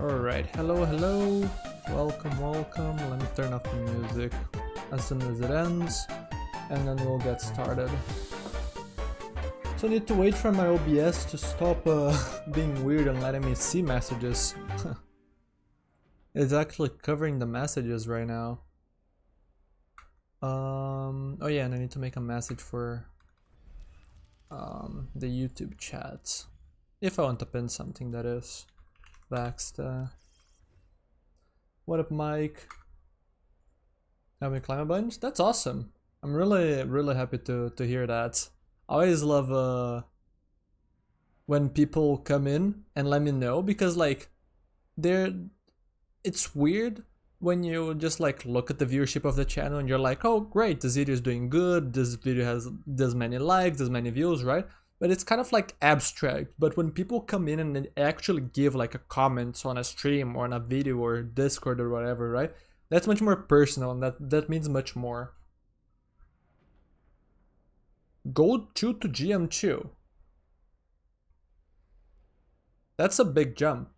Alright, hello, welcome. Let me turn off the music as soon as it ends, and then we'll get started. So I need to wait for my OBS to stop being weird and letting me see messages. It's actually covering the messages right now. Oh yeah, and I need to make a message for the YouTube chat. If I want to pin something, that is. Baxter. What up, Mike? Have me climb a bunch? That's awesome. I'm really happy to hear that. I always love when people come in and let me know, because like it's weird when you just like look at the viewership of the channel and you're like, oh great, this video is doing good, this video has this many likes, this many views, right? But it's kind of like abstract. But when people come in and actually give like a comment on a stream or on a video or Discord or whatever, right? That's much more personal, and that means much more. Gold 2 to GM2. That's a big jump.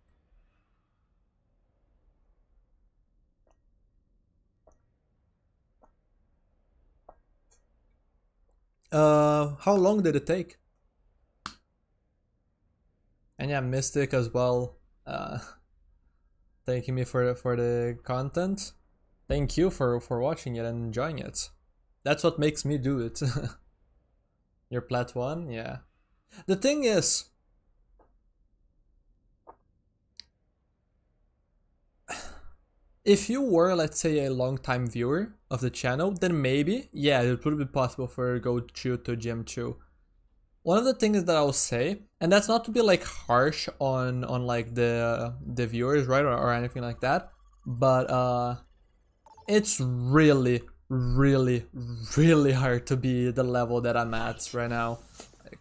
How long did it take? And yeah, Mystic as well, thanking me for the content. Thank you for watching it and enjoying it. That's what makes me do it. You're Plat 1? Yeah. The thing is, if you were, let's say, a long-time viewer of the channel, then maybe, yeah, it would be possible for Go 2 to GM2. One of the things that I'll say, and that's not to be like harsh on like the viewers, right, or anything like that, but it's really hard to be the level that I'm at right now. Like,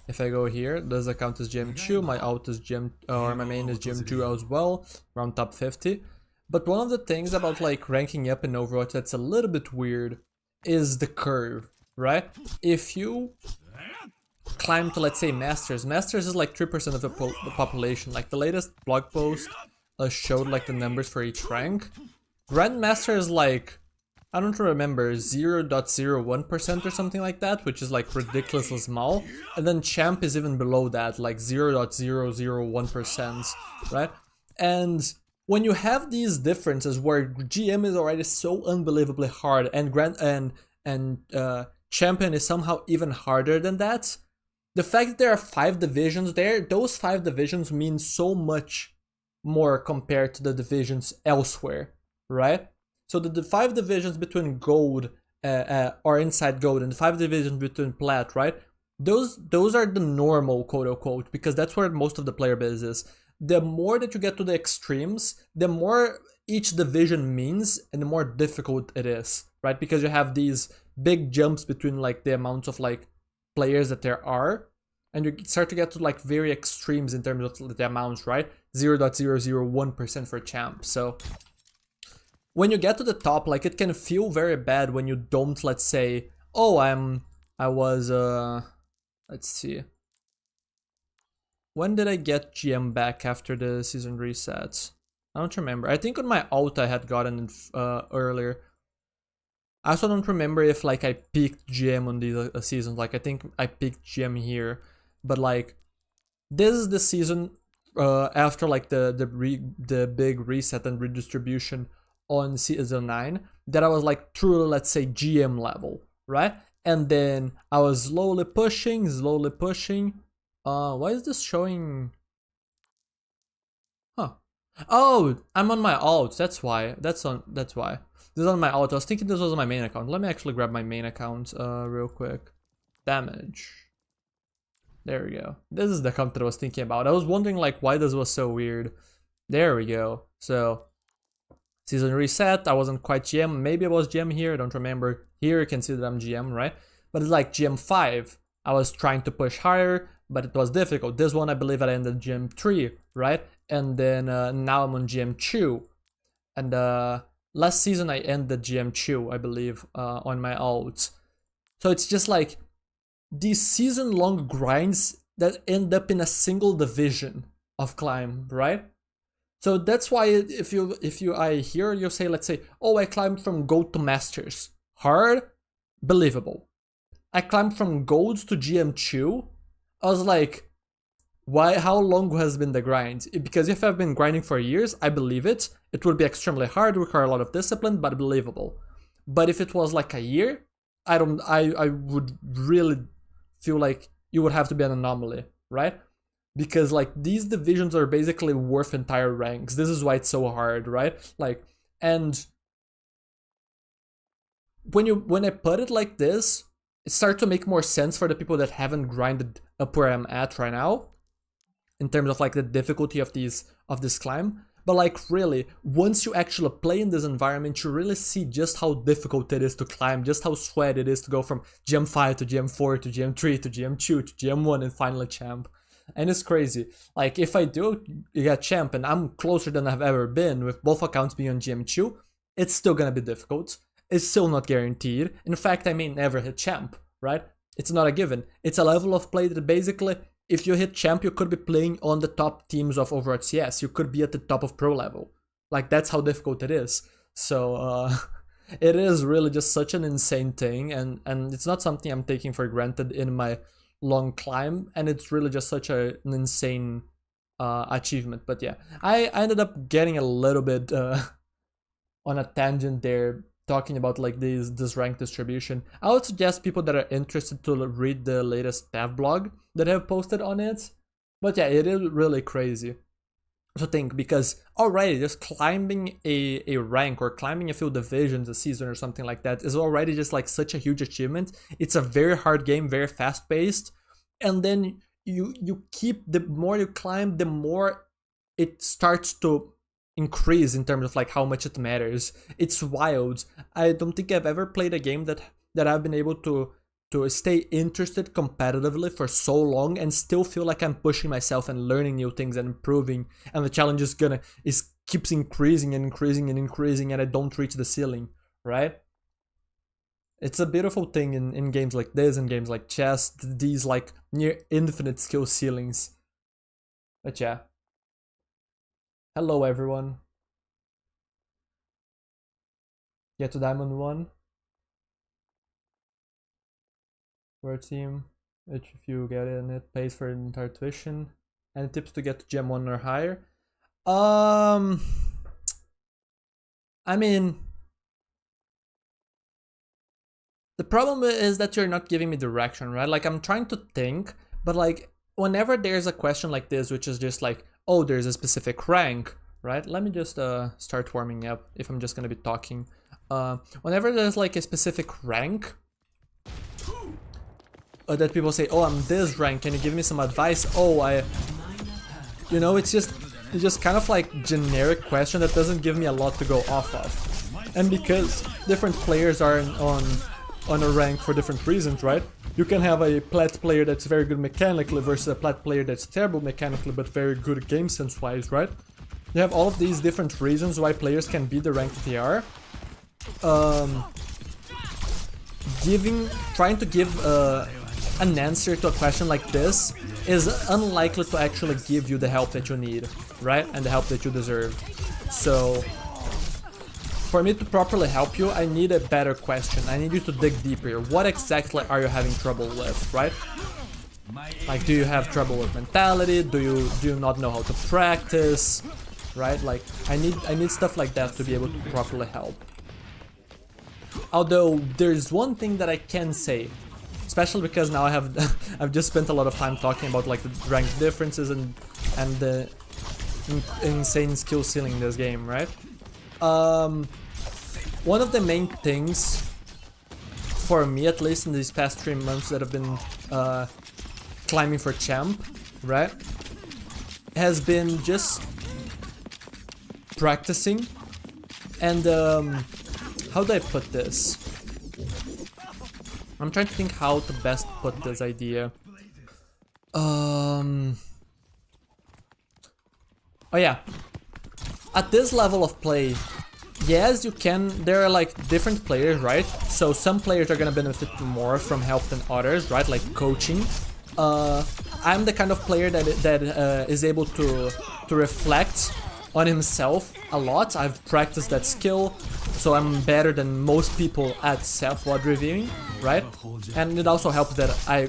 if I go here, does it count as GM2? My out is or my main is GM2 as well, around top 50. But one of the things about like ranking up in Overwatch that's a little bit weird is the curve, right? If you climb to, let's say, Masters is like 3% of the population. Like the latest blog post showed like the numbers for each rank. Grandmaster is like, I don't remember, 0.01% or something like that, which is like ridiculously small. And then Champ is even below that, like 0.001%, right? And when you have these differences where GM is already so unbelievably hard and Champion is somehow even harder than that, the fact that there are 5 divisions there, those 5 divisions mean so much more compared to the divisions elsewhere, right? So the 5 divisions between Gold or inside Gold and the 5 divisions between Plat, right? Those are the normal, quote unquote, because that's where most of the player base is. The more that you get to the extremes, the more each division means and the more difficult it is, right? Because you have these big jumps between like the amounts of like players that there are, and you start to get to like very extremes in terms of the amounts, right? 0.001% for Champ. So when you get to the top, like it can feel very bad when you don't, let's say, oh, let's see. When did I get GM back after the season resets? I don't remember. I think on my ult I had gotten it earlier. I also don't remember if like I peaked GM on these seasons. Like I think I peaked GM here, but like this is the season after like the big reset and redistribution on season 9 that I was like truly, let's say, GM level, right? And then I was slowly pushing. Why is this showing? Huh. Oh, I'm on my alt. That's why. That's why. This is on my alt. I was thinking this was on my main account. Let me actually grab my main account real quick. Damage. There we go. This is the account that I was thinking about. I was wondering like why this was so weird. There we go. So season reset. I wasn't quite GM. Maybe I was GM here. I don't remember. Here you can see that I'm GM, right? But it's like GM5. I was trying to push higher, but it was difficult. This one I believe I ended GM3, right? And then now I'm on GM2. And last season I ended GM2, I believe, on my alt. So it's just like these season-long grinds that end up in a single division of climb, right? So that's why if I hear you say, let's say, oh, I climbed from gold to masters, hard, believable. I climbed from gold to GM2. I was like, why? How long has been the grind? Because if I've been grinding for years, I believe it. It would be extremely hard, require a lot of discipline, but believable. But if it was like a year, I would really feel like you would have to be an anomaly, right? Because like these divisions are basically worth entire ranks. This is why it's so hard, right? Like, and when I put it like this, it starts to make more sense for the people that haven't grinded up where I'm at right now, in terms of like the difficulty of this climb. But like really, once you actually play in this environment, you really see just how difficult it is to climb, just how sweat it is to go from GM5 to GM4 to GM3 to GM2 to GM1 and finally champ. And it's crazy. Like if I do get champ and I'm closer than I've ever been with both accounts being on GM2, it's still gonna be difficult. It's still not guaranteed. In fact, I may never hit champ, right? It's not a given. It's a level of play that basically, if you hit champ, you could be playing on the top teams of Overwatch CS. You could be at the top of pro level. Like, that's how difficult it is. So, it is really just such an insane thing, and it's not something I'm taking for granted in my long climb, and it's really just such an insane achievement. But yeah, I ended up getting a little bit on a tangent there, talking about like this rank distribution. I would suggest people that are interested to read the latest dev blog that I have posted on it. But yeah, it is really crazy to think, because already just climbing a rank or climbing a few divisions a season or something like that is already just like such a huge achievement. It's a very hard game, very fast paced, and then you keep, the more you climb, the more it starts to increase in terms of like how much it matters. It's wild. I don't think I've ever played a game that I've been able to stay interested competitively for so long and still feel like I'm pushing myself and learning new things and improving, and the challenge is keeps increasing and increasing and increasing, and I don't reach the ceiling, right? It's a beautiful thing in games like this, in games like chess, these like near infinite skill ceilings. But yeah. Hello everyone. Get to Diamond 1. We're a team, which if you get in it, pays for an entire tuition. Any tips to get to Gem 1 or higher? I mean, the problem is that you're not giving me direction, right? Like, I'm trying to think, but like, whenever there's a question like this, which is just like, oh, there's a specific rank, right? Let me just start warming up if I'm just gonna be talking. Whenever there's like a specific rank, that people say, oh, I'm this rank, can you give me some advice? Oh, you know, it's just kind of like generic question that doesn't give me a lot to go off of. And because different players are on a rank for different reasons, right? You can have a plat player that's very good mechanically versus a plat player that's terrible mechanically but very good game sense wise, right? You have all of these different reasons why players can be the rank that they are. Trying to give an answer to a question like this is unlikely to actually give you the help that you need, right? And the help that you deserve. So for me to properly help you, I need a better question. I need you to dig deeper. What exactly are you having trouble with, right? Like, do you have trouble with mentality? Do you not know how to practice, right? Like, I need stuff like that to be able to properly help. Although there's one thing that I can say, especially because now I've just spent a lot of time talking about like the rank differences and the insane skill ceiling in this game, right? One of the main things for me, at least in these past 3 months that I've been climbing for champ, right, has been just practicing and how do I put this? I'm trying to think how to best put this idea. Oh yeah, at this level of play, yes, you can, there are like different players, right? So some players are gonna benefit more from help than others, right? Like coaching. I'm the kind of player that is able to reflect on himself a lot. I've practiced that skill, so I'm better than most people at self-VOD reviewing, right? And it also helps that I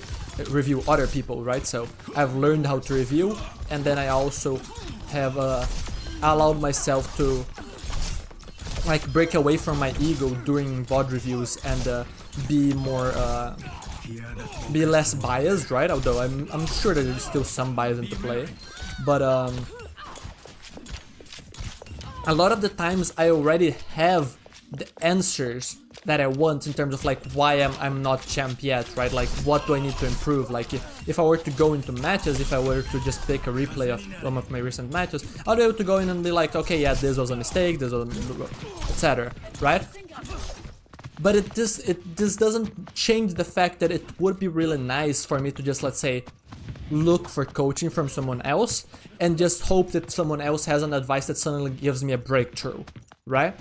review other people, right? So I've learned how to review, and then I also have allowed myself to like break away from my ego during VOD reviews and be more be less biased, right? Although I'm sure that there's still some bias into play, but a lot of the times I already have the answers that I want in terms of like why I'm not champ yet, right? Like what do I need to improve? Like if I were to go into matches, if I were to just pick a replay of one of my recent matches, I'll be able to go in and be like, okay, yeah, this was a mistake, this was etc., right? But this doesn't change the fact that it would be really nice for me to just, let's say, look for coaching from someone else and just hope that someone else has an advice that suddenly gives me a breakthrough, right?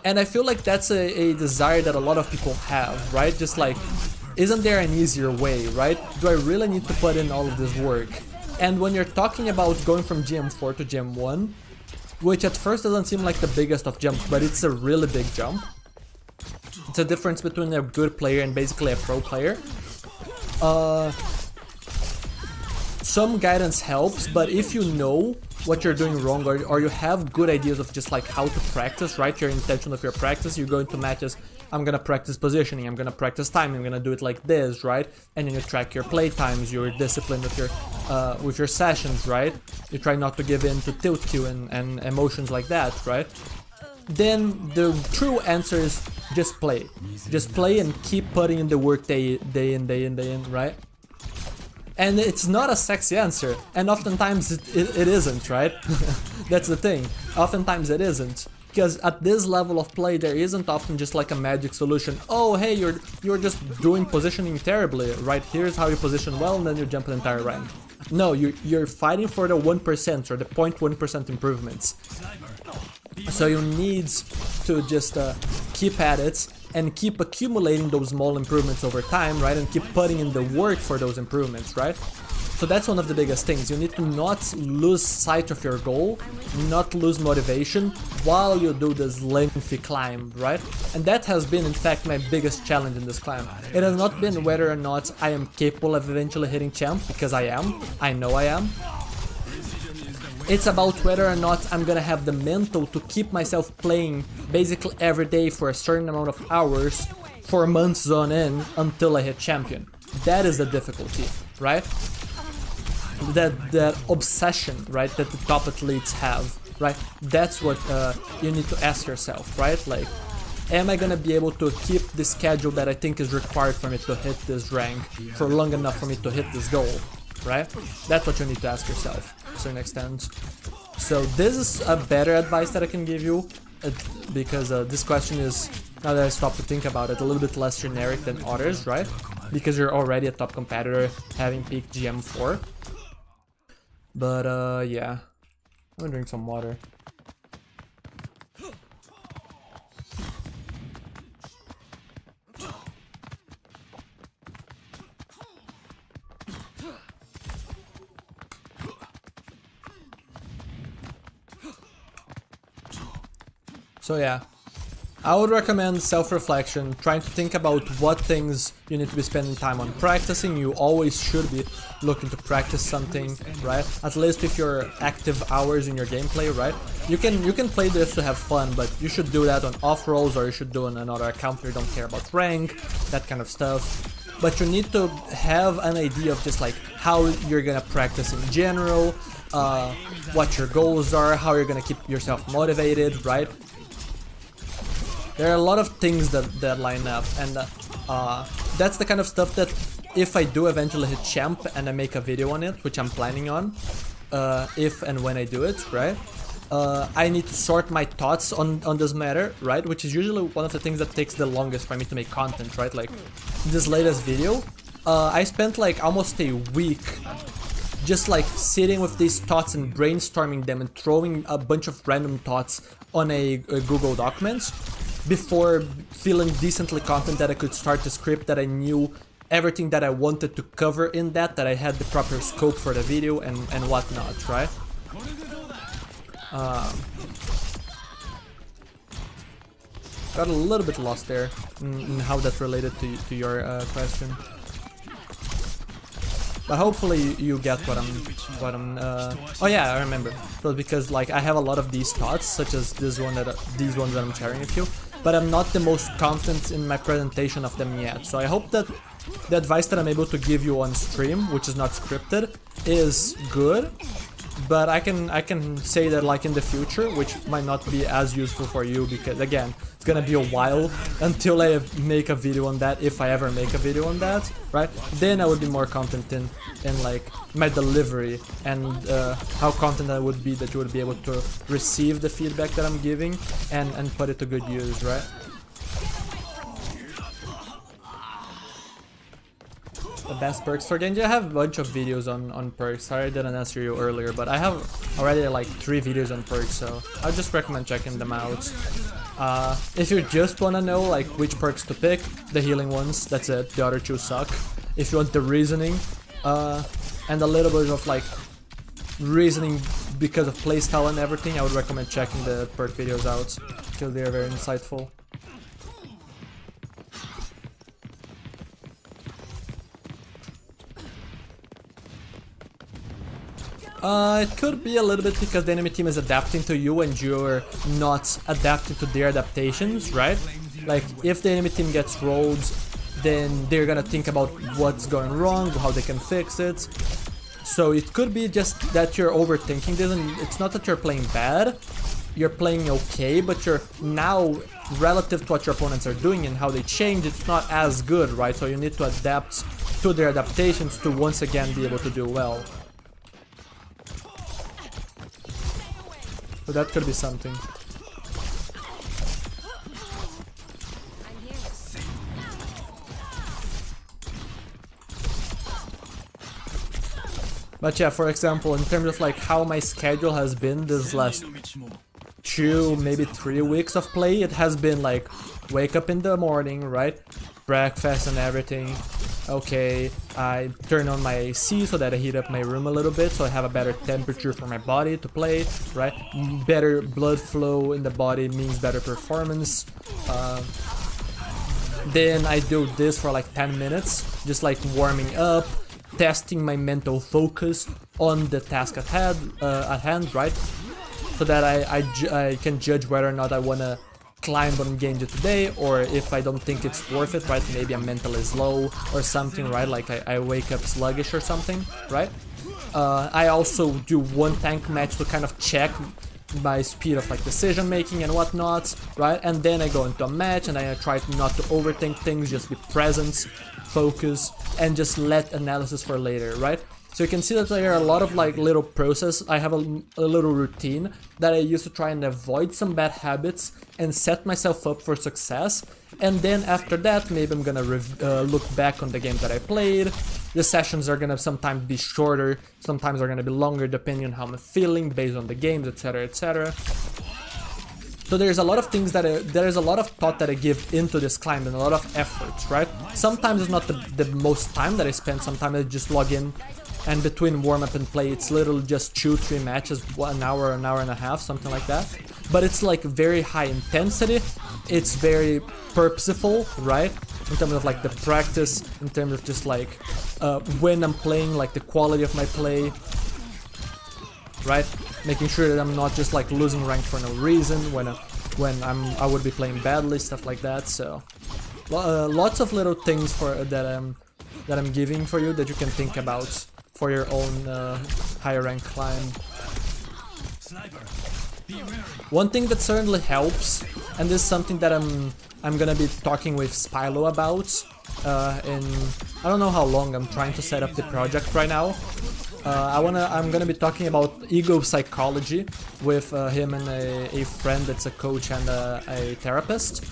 And I feel like that's a desire that a lot of people have, right? Just like, isn't there an easier way, right? Do I really need to put in all of this work? And when you're talking about going from GM4 to GM1, which at first doesn't seem like the biggest of jumps, but it's a really big jump. It's a difference between a good player and basically a pro player. Some guidance helps, but if you know what you're doing wrong or you have good ideas of just like how to practice, right? Your intention of your practice, you go into matches, I'm gonna practice positioning, I'm gonna practice timing, I'm gonna do it like this, right? And then you track your play times, you're disciplined with your sessions, right? You try not to give in to tilt queue and emotions like that, right? Then the true answer is just play. Just play and keep putting in the work day in, right? And it's not a sexy answer, and oftentimes it isn't, right? That's the thing. Oftentimes it isn't. Because at this level of play, there isn't often just like a magic solution. Oh, hey, you're just doing positioning terribly, right? Here's how you position well, and then you jump an entire rank. No, you're fighting for the 1% or the 0.1% improvements. So you need to just keep at it and keep accumulating those small improvements over time, right? And keep putting in the work for those improvements, right? So that's one of the biggest things. You need to not lose sight of your goal, not lose motivation while you do this lengthy climb, right? And that has been, in fact, my biggest challenge in this climb. It has not been whether or not I am capable of eventually hitting champ, because I am. I know I am. It's about whether or not I'm gonna have the mental to keep myself playing basically every day for a certain amount of hours for months on end until I hit champion. That is the difficulty, right? That obsession, right, that the top athletes have, right? That's what you need to ask yourself, right? Like, am I gonna be able to keep the schedule that I think is required for me to hit this rank for long enough for me to hit this goal, right? That's what you need to ask yourself to a certain extent. So this is a better advice that I can give you, because this question is, now that I stop to think about it, a little bit less generic than others, right? Because you're already a top competitor having peaked GM4. But yeah, I'm gonna drink some water. So yeah, I would recommend self-reflection, trying to think about what things you need to be spending time on practicing. You always should be looking to practice something, right? At least with your active hours in your gameplay, right? You can play this to have fun, but you should do that on off rolls, or you should do on another account where you don't care about rank, that kind of stuff. But you need to have an idea of just like how you're gonna practice in general, what your goals are, how you're gonna keep yourself motivated, right? There are a lot of things that line up, and that's the kind of stuff that if I do eventually hit champ and I make a video on it, which I'm planning on, if and when I do it, right? I need to sort my thoughts on this matter, right? Which is usually one of the things that takes the longest for me to make content, right? Like this latest video, I spent like almost a week just like sitting with these thoughts and brainstorming them and throwing a bunch of random thoughts on a Google Documents before feeling decently confident that I could start the script, that I knew everything that I wanted to cover in that I had the proper scope for the video and whatnot, right? Um, got a little bit lost there in how that's related to your question. But hopefully you get what I'm. Oh yeah, I remember. So because like I have a lot of these thoughts, such as these ones that I'm sharing with you, but I'm not the most confident in my presentation of them yet. So I hope that the advice that I'm able to give you on stream, which is not scripted, is good. But I can say that like in the future, which might not be as useful for you because again, it's gonna be a while until I make a video on that, if I ever make a video on that, right? Then I would be more confident in like my delivery and how confident I would be that you would be able to receive the feedback that I'm giving and put it to good use, right? The best perks for Genji. I have a bunch of videos on perks. Sorry I didn't answer you earlier, but I have already like 3 videos on perks, so I just recommend checking them out. If you just wanna know like which perks to pick, the healing ones, that's it. The other 2 suck. If you want the reasoning and a little bit of like reasoning because of playstyle and everything, I would recommend checking the perk videos out because they are very insightful. It could be a little bit because the enemy team is adapting to you and you're not adapting to their adaptations, right? Like, if the enemy team gets rolled, then they're gonna think about what's going wrong, how they can fix it. So it could be just that you're overthinking this, and it's not that you're playing bad, you're playing okay, but you're now, relative to what your opponents are doing and how they change, it's not as good, right? So you need to adapt to their adaptations to once again be able to do well. So that could be something. But yeah, for example, in terms of like how my schedule has been this last 2, maybe 3 weeks of play, it has been like wake up in the morning, right? Breakfast and everything. Okay, I turn on my AC so that I heat up my room a little bit so I have a better temperature for my body to play, right? Better blood flow in the body means better performance. Then I do this for like 10 minutes, just like warming up, testing my mental focus on the task at hand, right? So that I can judge whether or not I wanna climb on Genji today, or if I don't think it's worth it, right? Maybe I'm mentally slow or something, right? Like I wake up sluggish or something, right? I also do 1 tank match to kind of check my speed of like decision making and whatnot, right? And then I go into a match and I try not to overthink things, just be present, focus, and just let analysis for later, right? So you can see that there are a lot of like little process. I have a little routine that I use to try and avoid some bad habits and set myself up for success. And then after that, maybe I'm gonna look back on the game that I played. The sessions are gonna sometimes be shorter, sometimes are gonna be longer depending on how I'm feeling based on the games, etc, etc. So there's a lot of things that there is a lot of thought that I give into this climb and a lot of efforts, right? Sometimes it's not the most time that I spend, sometimes I just log in and between warm-up and play it's literally just 2-3 matches, 1 hour, an hour and a half, something like that. But it's like very high intensity, it's very purposeful, right? In terms of like the practice, in terms of just like when I'm playing, like the quality of my play, right? Making sure that I'm not just like losing rank for no reason when I would be playing badly, stuff like that. So lots of little things that I'm giving for you that you can think about for your own higher rank climb. One thing that certainly helps, and this is something that I'm gonna be talking with Spylo about in I don't know how long. I'm trying to set up the project right now. I'm gonna be talking about ego psychology with him and a friend that's a coach and a therapist,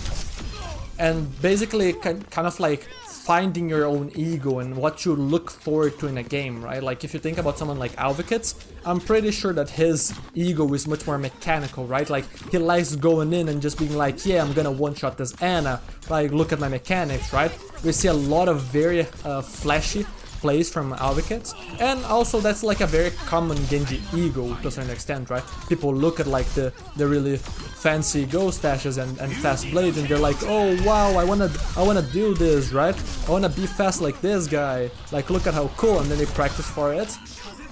and basically kind of like finding your own ego and what you look forward to in a game, right? Like if you think about someone like Advocates, I'm pretty sure that his ego is much more mechanical, right? Like he likes going in and just being like, yeah, I'm gonna one-shot this Ana, like look at my mechanics, right? We see a lot of very flashy plays from advocates, and also that's like a very common Genji ego to a certain extent, right? People look at like the really fancy ghost dashes and fast blades, and they're like, oh wow, I wanna do this, right? I wanna be fast like this guy, like look at how cool, and then they practice for it,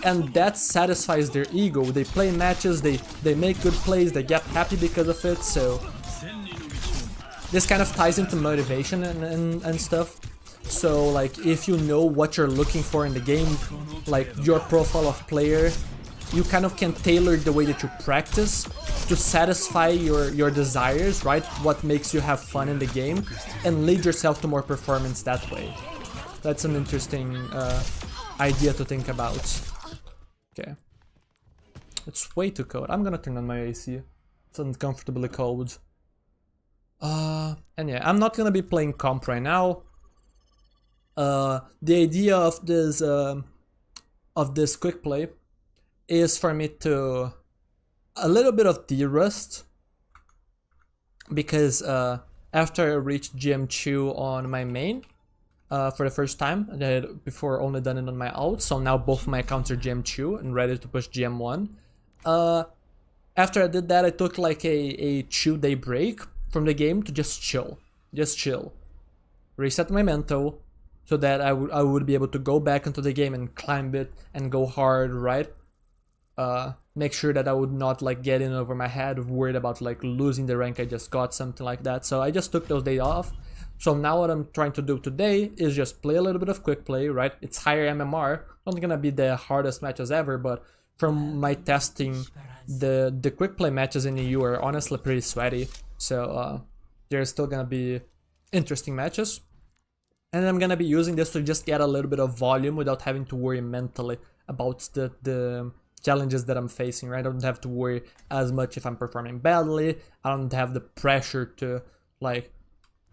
and that satisfies their ego. They play matches, they make good plays, they get happy because of it, so this kind of ties into motivation and stuff. So like if you know what you're looking for in the game, like your profile of player, you kind of can tailor the way that you practice to satisfy your desires, right? What makes you have fun in the game, and lead yourself to more performance that way. That's an interesting idea to think about. Okay. It's way too cold. I'm gonna turn on my AC. It's uncomfortably cold. And yeah, I'm not gonna be playing comp right now. The idea of this quick play is for me to a little bit of de-rust, because after I reached GM2 on my main for the first time, I had before only done it on my alt, so now both my accounts are GM2 and ready to push GM1. After I did that, I took like a 2-day break from the game to just chill, reset my mental, so that I would be able to go back into the game and climb it and go hard, right? Make sure that I would not like get in over my head, worried about like losing the rank I just got, something like that. So I just took those days off. So now what I'm trying to do today is just play a little bit of quick play, right? It's higher MMR, not gonna be the hardest matches ever, but from my testing, the quick play matches in EU are honestly pretty sweaty. So there's still gonna be interesting matches, and I'm gonna be using this to just get a little bit of volume without having to worry mentally about the challenges that I'm facing, right? I don't have to worry as much if I'm performing badly. I don't have the pressure to like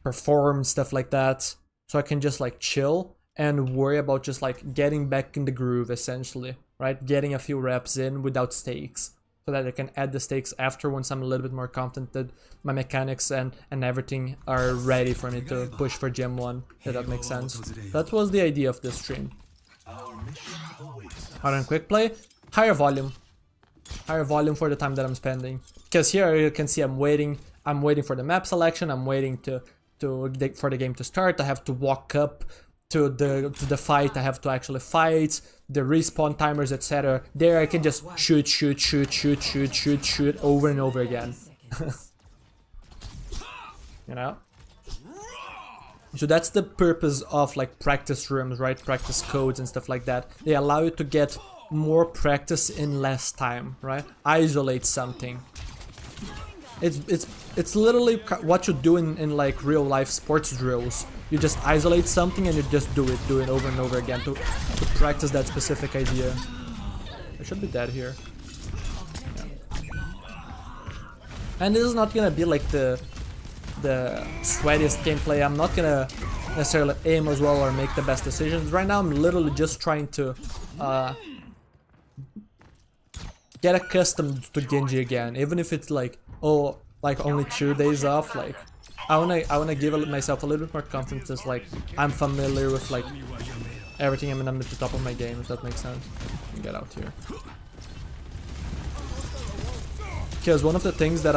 perform, stuff like that. So I can just like chill and worry about just like getting back in the groove, essentially, right? Getting a few reps in without stakes, so that I can add the stakes after once I'm a little bit more confident that my mechanics and everything are ready for me to push for GM1, if that makes sense. That was the idea of this stream. Hard and quick play, higher volume for the time that I'm spending. Because here you can see I'm waiting for the map selection, I'm waiting for the game to start. I have to walk up to the fight, I have to actually fight, the respawn timers, etc. There I can just shoot over and over again. You know? So that's the purpose of like practice rooms, right? Practice codes and stuff like that. They allow you to get more practice in less time, right? Isolate something. It's literally what you do in like real life sports drills. You just isolate something and you just do it over and over again to practice that specific idea. I should be dead here. Yeah. And this is not gonna be like the sweatiest gameplay. I'm not gonna necessarily aim as well or make the best decisions. Right now I'm literally just trying to get accustomed to Genji again, even if it's like, oh, like only 2 days off. Like I wanna give myself a little bit more confidence, as like I'm familiar with like everything. I'm at the top of my game, if that makes sense. Get out here. Because one of the things that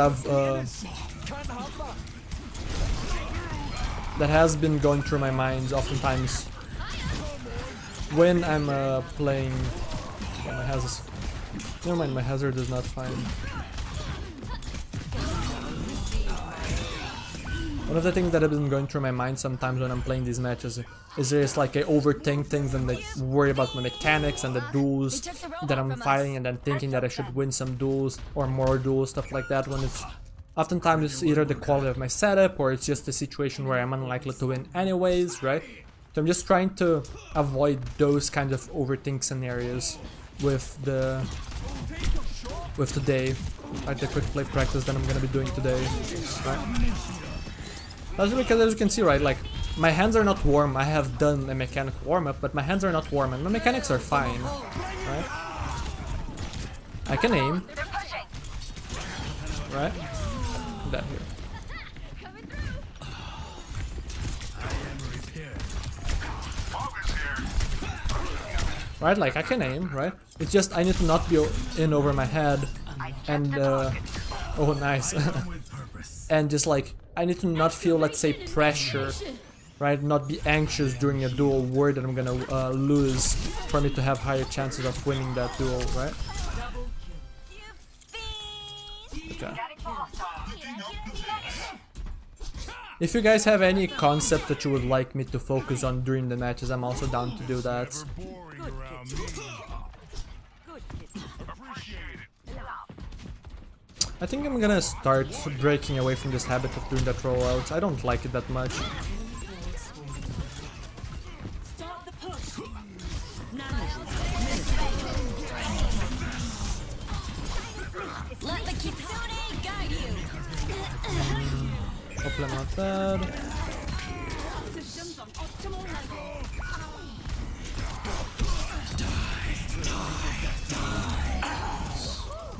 that has been going through my mind oftentimes when I'm playing. Yeah, my hazard. Never mind, my hazard is not fine. One of the things that have been going through my mind sometimes when I'm playing these matches is just like I overthink things and like worry about my mechanics and the duels that I'm fighting, and then thinking that I should win some duels or more duels, stuff like that, when it's oftentimes it's either the quality of my setup or it's just a situation where I'm unlikely to win anyways, right? So I'm just trying to avoid those kind of overthink scenarios with today, like the quick play practice that I'm gonna be doing today, right? That's because, as you can see, right, like my hands are not warm. I have done a mechanical warm-up, but my hands are not warm and my mechanics are fine, right? I can aim, right? That here. right? Like, I can aim, right? It's just I need to not be in over my head and, oh, nice. And just like, I need to not feel, let's say, pressure, right? Not be anxious during a duel, worried that I'm gonna lose, for me to have higher chances of winning that duel, right? Okay. If you guys have any concept that you would like me to focus on during the matches, I'm also down to do that. I think I'm gonna start breaking away from this habit of doing that rollout. I don't like it that much. Hopefully I'm not bad.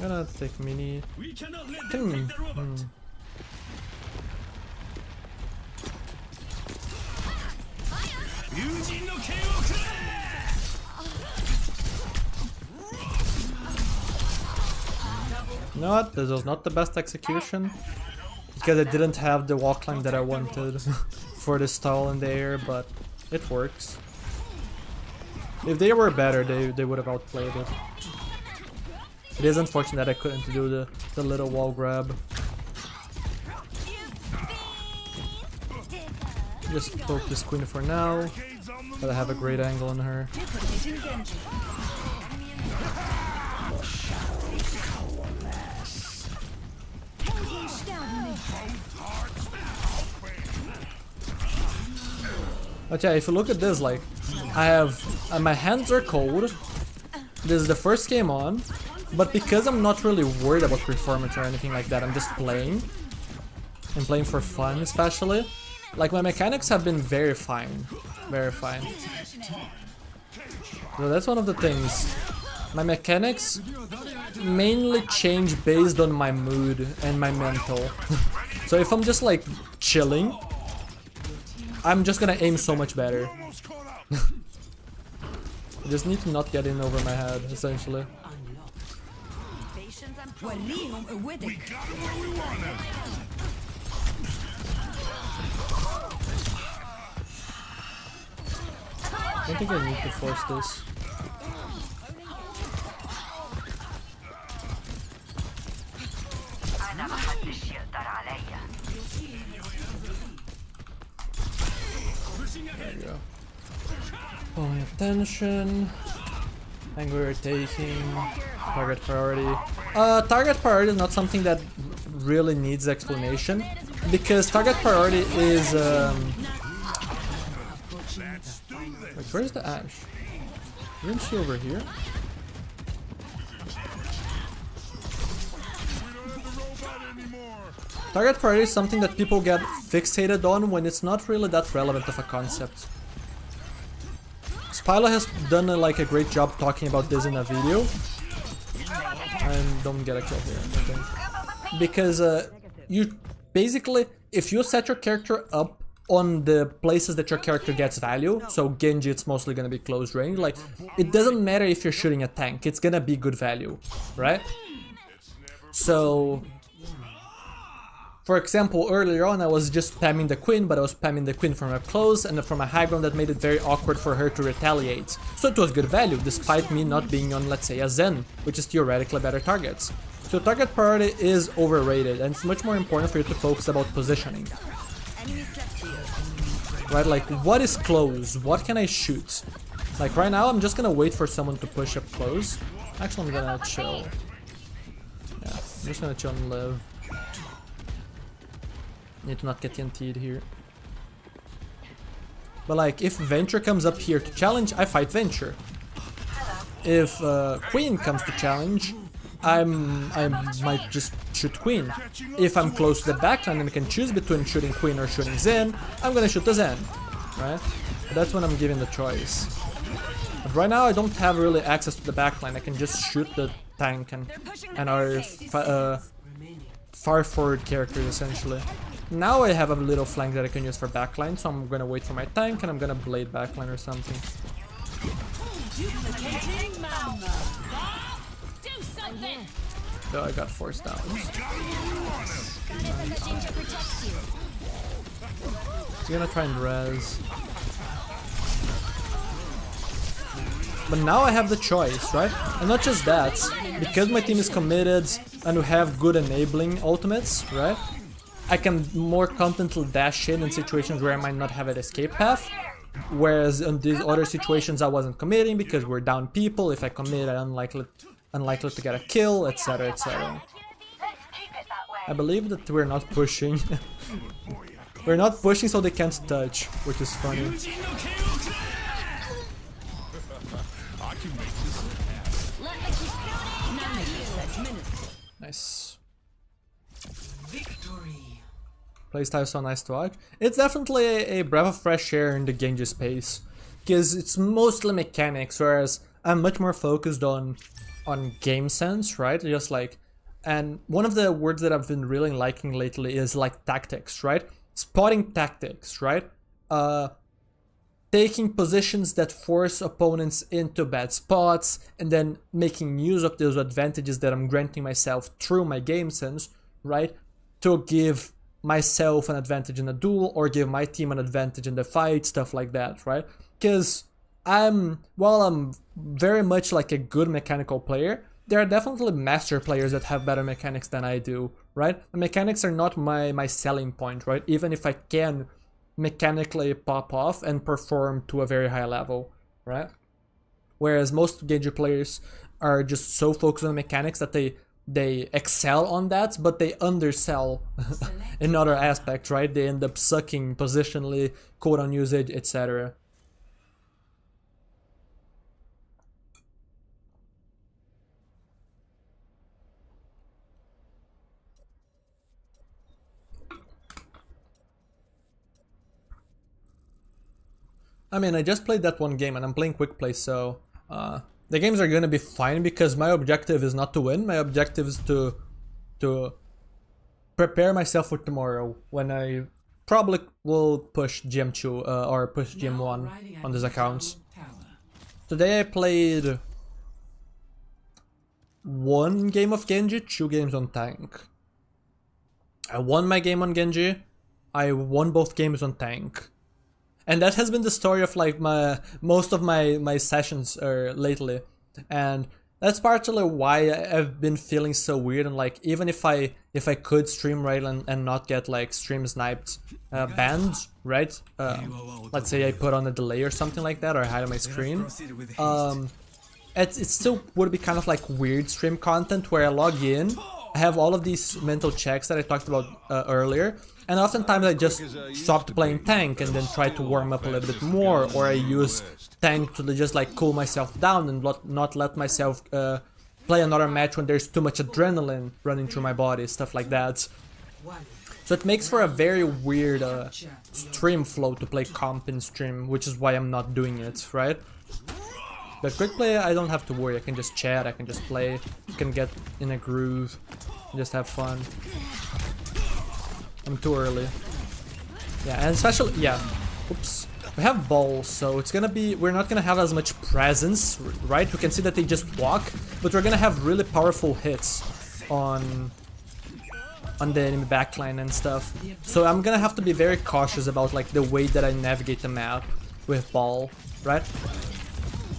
Gonna take mini. You know what? This was not the best execution because I didn't have the walk line that I wanted for the stall in the air, but it works. If they were better, they would have outplayed it. It is unfortunate that I couldn't do the little wall grab. Just poke this queen for now, but I have a great angle on her. But yeah, if you look at this, like, I have... my hands are cold. This is the first game on. But because I'm not really worried about performance or anything like that, I'm just playing. I'm playing for fun, especially. Like, my mechanics have been very fine. Very fine. So that's one of the things. My mechanics mainly change based on my mood and my mental. So if I'm just, like, chilling, I'm just gonna aim so much better. I just need to not get in over my head, essentially. I don't think I need to force this. There you go. Pulling attention. Angle rotating. Target priority. Target priority is not something that really needs explanation, because target priority is wait, where's the Ashe? Isn't she over here? Target priority is something that people get fixated on when it's not really that relevant of a concept. Spylo has done like a great job talking about this in a video. And don't get a kill here, I think. Because you basically, if you set your character up on the places that your character gets value, so Genji it's mostly gonna be close range, like it doesn't matter if you're shooting a tank, it's gonna be good value, right? So for example, earlier on I was just spamming the queen, but I was spamming the queen from up close and from a high ground that made it very awkward for her to retaliate. So it was good value, despite me not being on, let's say, a Zen, which is theoretically better targets. So target priority is overrated, and it's much more important for you to focus about positioning. Right, like, what is close? What can I shoot? Like, right now I'm just gonna wait for someone to push up close. Actually, I'm gonna chill. Yeah, I'm just gonna chill and live. Need to not get TNT'd here. But like, if Venture comes up here to challenge, I fight Venture. If Queen comes to challenge, I might just shoot Queen. If I'm close to the backline and I can choose between shooting Queen or shooting Zen, I'm gonna shoot the Zen, right? That's when I'm given the choice. But right now I don't have really access to the backline. I can just shoot the tank and our far forward characters essentially. Now I have a little flank that I can use for backline, so I'm gonna wait for my tank and I'm gonna blade backline or something. Oh, I got forced down. He's gonna try and res. But now I have the choice, right? And not just that, because my team is committed and we have good enabling ultimates, right? I can more confidently dash in situations where I might not have an escape path. Whereas in these other situations I wasn't committing because we're down people. If I commit, I'm unlikely to get a kill, etc, etc. I believe that we're not pushing. We're not pushing so they can't touch, which is funny. Nice. Victory. Playstyle so nice to watch. It's definitely a breath of fresh air in the Genji space, because it's mostly mechanics, whereas I'm much more focused on game sense, right? Just like, and one of the words that I've been really liking lately is like tactics, right? Spotting tactics, right? Taking positions that force opponents into bad spots and then making use of those advantages that I'm granting myself through my game sense, right? To give myself an advantage in a duel or give my team an advantage in the fight, stuff like that, right? Because while I'm very much like a good mechanical player, there are definitely master players that have better mechanics than I do, right? The mechanics are not my selling point, right? Even if I can mechanically pop off and perform to a very high level, right? Whereas most Genji players are just so focused on mechanics that they excel on that, but they undersell in other aspects, right? They end up sucking positionally, cooldown usage, etc. I mean, I just played that one game and I'm playing quick play, so the games are gonna be fine because my objective is not to win. My objective is to prepare myself for tomorrow when I probably will push GM2 or push GM1 on these accounts. Today I played 1 game of Genji, 2 games on tank. I won my game on Genji, I won both games on tank. And that has been the story of like most of my sessions lately, and that's partially why I've been feeling so weird. And like, even if I could stream right and not get like stream sniped banned, right? Let's say I put on a delay or something like that, or hide on my screen. It still would be kind of like weird stream content where I log in, I have all of these mental checks that I talked about earlier. And oftentimes I just stopped playing tank and then try to warm up a little bit more, or I use tank to just like cool myself down and not let myself play another match when there's too much adrenaline running through my body, stuff like that. So it makes for a very weird stream flow to play comp in stream, which is why I'm not doing it, right? But quick play, I don't have to worry, I can just chat, I can just play, I can get in a groove, just have fun. I'm too early. Yeah, and especially, yeah, oops. We have balls, so it's gonna be, we're not gonna have as much presence, right? We can see that they just walk, but we're gonna have really powerful hits on the enemy backline and stuff. So I'm gonna have to be very cautious about like the way that I navigate the map with ball, right?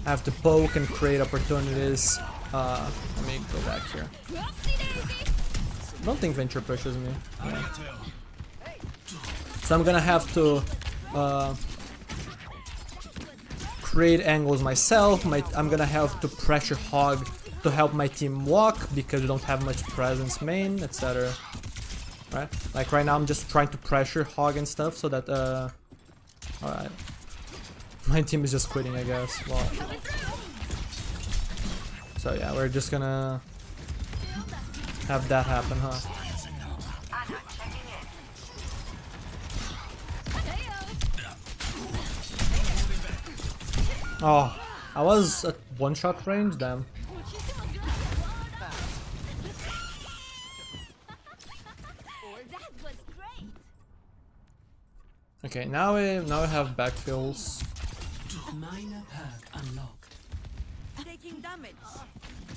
I have to poke and create opportunities. Let me go back here. I don't think Venture pushes me. Yeah. So I'm gonna have to create angles myself. I'm gonna have to pressure hog to help my team walk because we don't have much presence main, etc. Right? Like right now I'm just trying to pressure hog and stuff so that alright. My team is just quitting, I guess. Well, so yeah, we're just gonna have that happen, huh? Oh, I was at one-shot range, damn. Okay, now we have backfills.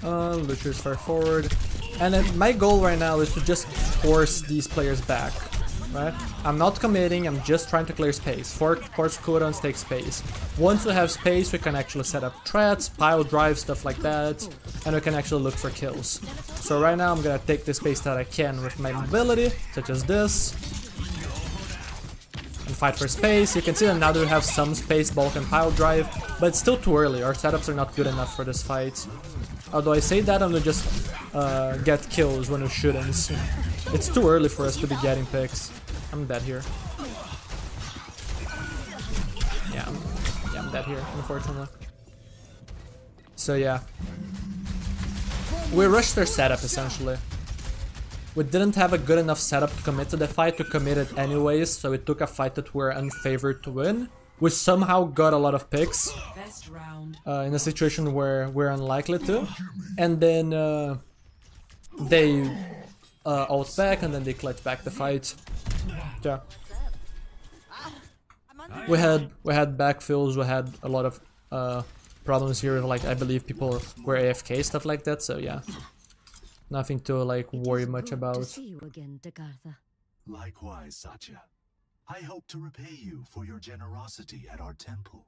Lucius far forward. And then my goal right now is to just force these players back, right? I'm not committing, I'm just trying to clear space. Force cooldowns take space. Once we have space, we can actually set up threats, pile drive, stuff like that, and we can actually look for kills. So right now I'm gonna take the space that I can with my mobility, such as this, and fight for space. You can see that now that we have some space, bulk and pile drive, but it's still too early. Our setups are not good enough for this fight. Although I say that, I'm gonna just get kills when we shouldn't. It's too early for us to be getting picks. I'm dead here. Yeah, I'm dead here, unfortunately. So yeah. We rushed their setup, essentially. We didn't have a good enough setup to commit to the fight, to commit it anyways, so we took a fight that we're unfavored to win. We somehow got a lot of picks in a situation where we're unlikely to. And then they ult back, and then they clutch back the fight. Yeah. We had backfills, we had a lot of problems here, like I believe people were AFK, stuff like that, so yeah. Nothing to like worry much about. See you again, Dagartha. Likewise, Satya. I hope to repay you for your generosity at our temple.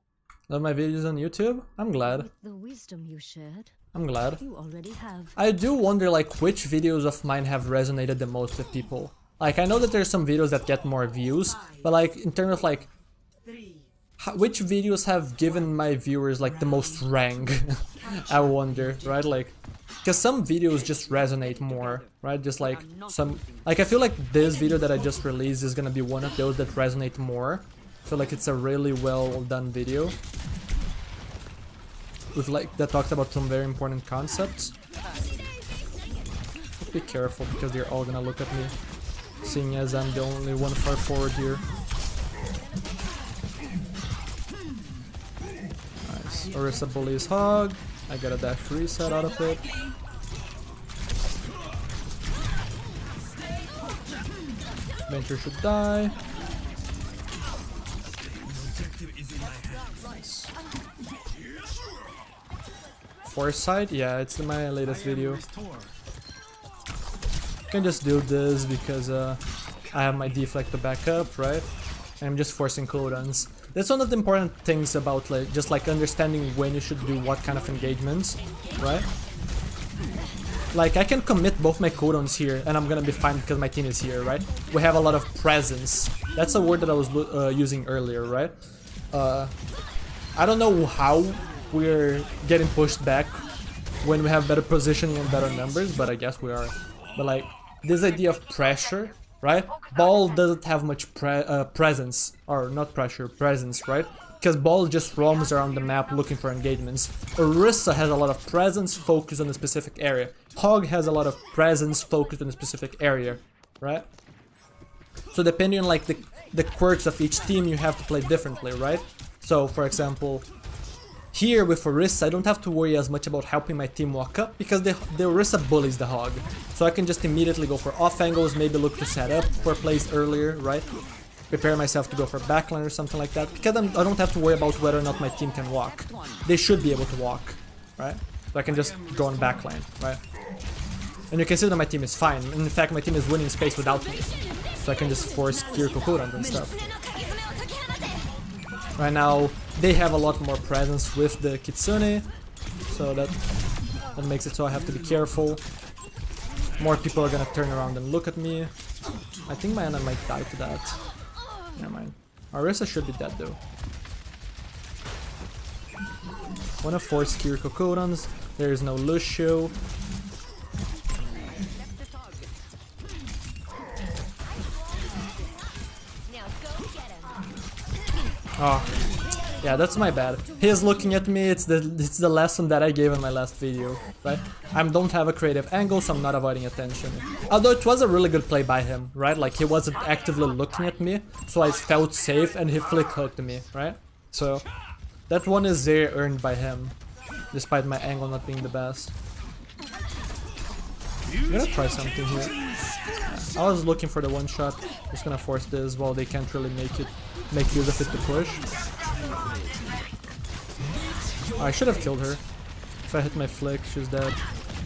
Love my videos on YouTube? I'm glad. With the wisdom you shared, I'm glad. you already have. I do wonder like which videos of mine have resonated the most with people. Like I know that there's some videos that get more views, but like in terms of like which videos have given my viewers like the most rank? I wonder, right? Like, because some videos just resonate more, right? Just like some, like I feel like this video that I just released is gonna be one of those that resonate more. I feel like it's a really well done video with like that talks about some very important concepts. Be careful because they're all gonna look at me, seeing as I'm the only one far forward here. Nice. Orisa bullies Hog. I got a dash reset out of it. Venture should die. Nice. Foresight? Yeah, it's my latest video. Can just do this because I have my deflect to back up, right? And I'm just forcing cooldowns. That's one of the important things about like just like understanding when you should do what kind of engagements, right? Like I can commit both my cooldowns here and I'm gonna be fine because my team is here, right? We have a lot of presence. That's a word that I was using earlier, right? I don't know how we're getting pushed back when we have better positioning and better numbers, but I guess we are. But like this idea of pressure, right? Ball doesn't have much presence, or not pressure, presence, right? Because Ball just roams around the map looking for engagements. Orisa has a lot of presence focused on a specific area. Hog has a lot of presence focused on a specific area, right? So depending on like the quirks of each team, you have to play differently, right? So for example, here with Orisa, I don't have to worry as much about helping my team walk up because the Orisa bullies the Hog. So I can just immediately go for off angles, maybe look to set up for plays earlier, right? Prepare myself to go for backline or something like that. Because I don't have to worry about whether or not my team can walk. They should be able to walk, right? So I can just go on backline, right? And you can see that my team is fine. In fact, my team is winning space without me. So I can just force Kiriko cooldowns and stuff. Right now, they have a lot more presence with the Kitsune, so that makes it so I have to be careful. More people are gonna turn around and look at me. I think my Ana might die to that. Never mind. Orisa should be dead though. Wanna force Kiriko cooldowns. There is no Lucio. Oh, yeah, that's my bad. He is looking at me. It's the lesson that I gave in my last video, right? I don't have a creative angle, so I'm not avoiding attention. Although it was a really good play by him, right? Like he wasn't actively looking at me, so I felt safe, and he flick hooked me, right? So that one is there earned by him, despite my angle not being the best. I'm gonna try something here. I was looking for the one shot. Just gonna force this while they can't really make use of it to push. Oh, I should have killed her. If I hit my flick, she's dead.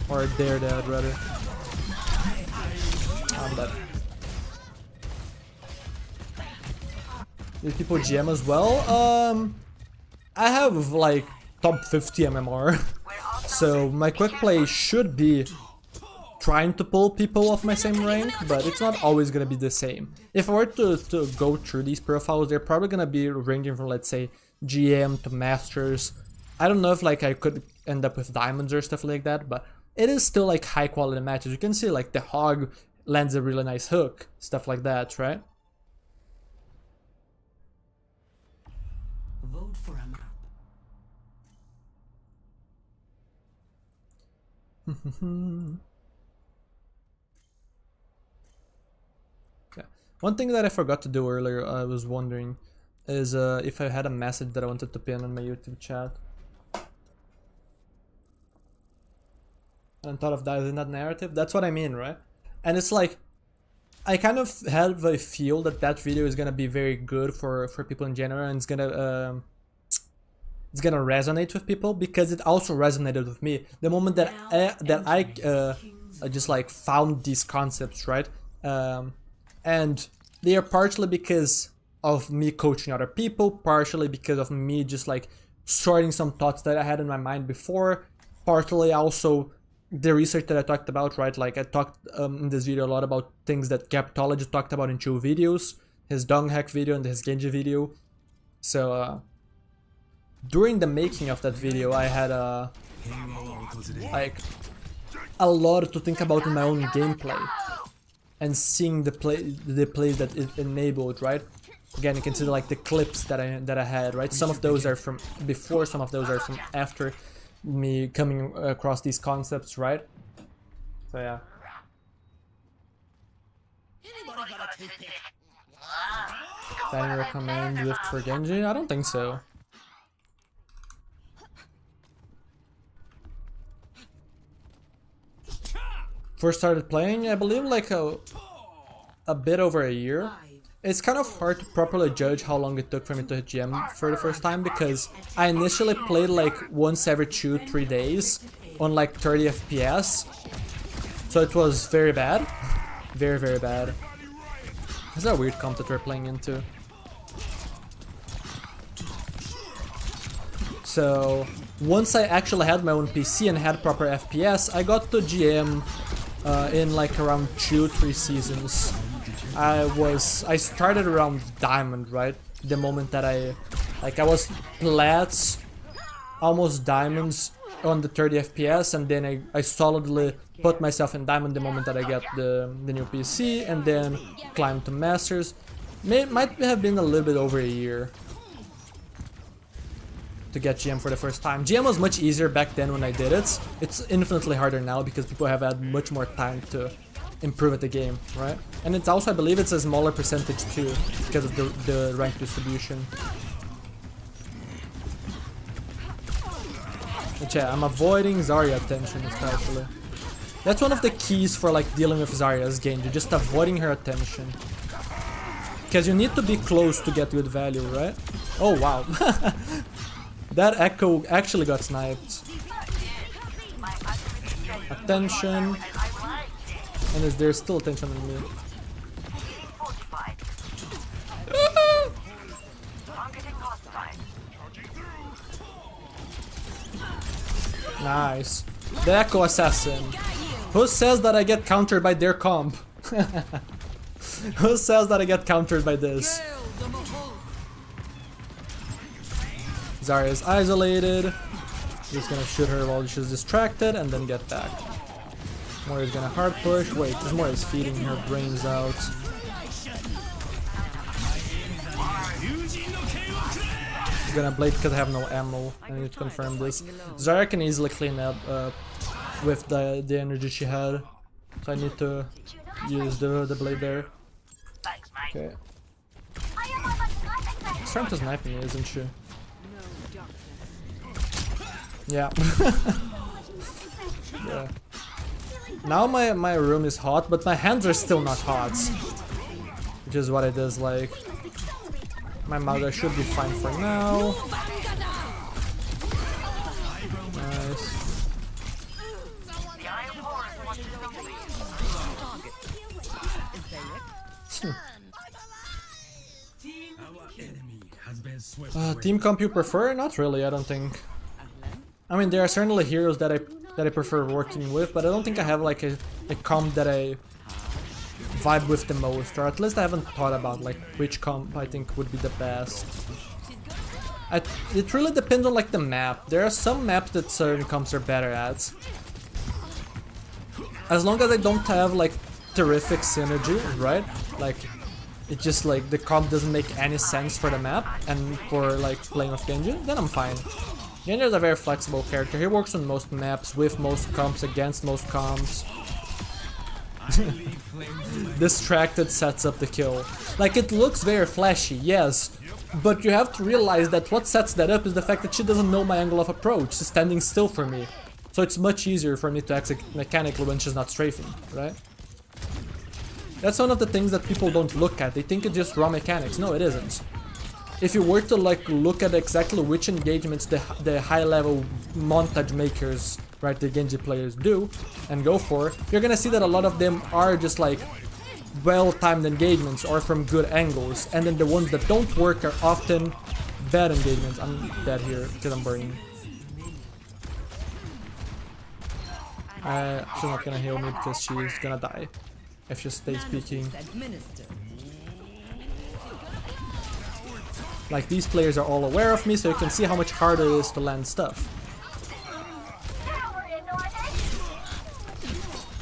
Or they're dead, rather. I'm dead. These people GM as well? I have like top 50 MMR. So my quick play should be trying to pull people of my same rank, but it's not always gonna be the same. If I were to go through these profiles, they're probably gonna be ranging from, let's say, GM to Masters. I don't know if like I could end up with diamonds or stuff like that, but it is still like high quality matches. You can see like the Hog lands a really nice hook, stuff like that, right? Vote for a map. Yeah. One thing that I forgot to do earlier, I was wondering, is if I had a message that I wanted to pin on my YouTube chat. And thought of that in that narrative. That's what I mean, right? And it's like, I kind of have a feel that that video is gonna be very good for people in general, and it's gonna resonate with people, because it also resonated with me the moment that I just like found these concepts, right? And they are partially because of me coaching other people, partially because of me just like sorting some thoughts that I had in my mind before, partly also the research that I talked about, right? Like I talked in this video a lot about things that Captologist talked about in 2 videos, his Dong Hack video and his Genji video. So during the making of that video, I had like a lot to think about in my own gameplay and seeing the plays that it enabled, right? Again, you can see like the clips that I had, right? Some of those are from before, some of those are from after me coming across these concepts, right? So yeah. Can you recommend Rift for Genji? I don't think so. First started playing, I believe like a bit over a year. It's kind of hard to properly judge how long it took for me to hit GM for the first time, because I initially played like once every 2-3 days on like 30 FPS. So it was very bad. Very, very bad. This is a weird comp that we're playing into. So once I actually had my own PC and had proper FPS, I got to GM in like around 2-3 seasons. I started around Diamond, right? The moment that I was Plats, almost Diamonds on the 30 FPS, and then I solidly put myself in Diamond the moment that I get the new PC, and then climbed to Masters. Might have been a little bit over a year to get GM for the first time. GM was much easier back then when I did it. It's infinitely harder now because people have had much more time to improve at the game, right? And it's also, I believe it's a smaller percentage too, because of the rank distribution. But yeah, I'm avoiding Zarya attention especially. That's one of the keys for like dealing with Zarya's Genji, just avoiding her attention. Because you need to be close to get good value, right? Oh wow. That Echo actually got sniped. Attention. And there's still attention on me. Nice. The Echo Assassin. Who says that I get countered by their comp? Who says that I get countered by this? Zarya's isolated. Just gonna shoot her while she's distracted and then get back. Mori's gonna hard push. Wait, this Mori's feeding her brains out. I'm gonna blade because I have no ammo. I need to confirm this. Zarya can easily clean up with the energy she had. So I need to use the blade there. Okay. She's trying to snipe me, isn't she? Yeah. Yeah. Now my room is hot, but my hands are still not hot. Which is what it is like. My Maga should be fine for now. Nice. Team comp you prefer? Not really, I don't think. I mean, there are certainly heroes that I prefer working with, but I don't think I have like a comp that I vibe with the most, or at least I haven't thought about like which comp I think would be the best. It really depends on like the map. There are some maps that certain comps are better at. As long as I don't have like terrific synergy, right? Like it just like the comp doesn't make any sense for the map and for like playing with Genji, then I'm fine. Genji is a very flexible character. He works on most maps, with most comps, against most comps. Distracted sets up the kill. Like it looks very flashy, yes, but you have to realize that what sets that up is the fact that she doesn't know my angle of approach. She's standing still for me. So it's much easier for me to execute mechanically when she's not strafing, right? That's one of the things that people don't look at. They think it's just raw mechanics. No, it isn't. If you were to like look at exactly which engagements the high level montage makers, right, the Genji players do and go for, you're gonna see that a lot of them are just like well-timed engagements or from good angles, and then the ones that don't work are often bad engagements. I'm dead here because I'm burning. She's not gonna heal me because she's gonna die if she stays peeking. Like, these players are all aware of me, so you can see how much harder it is to land stuff.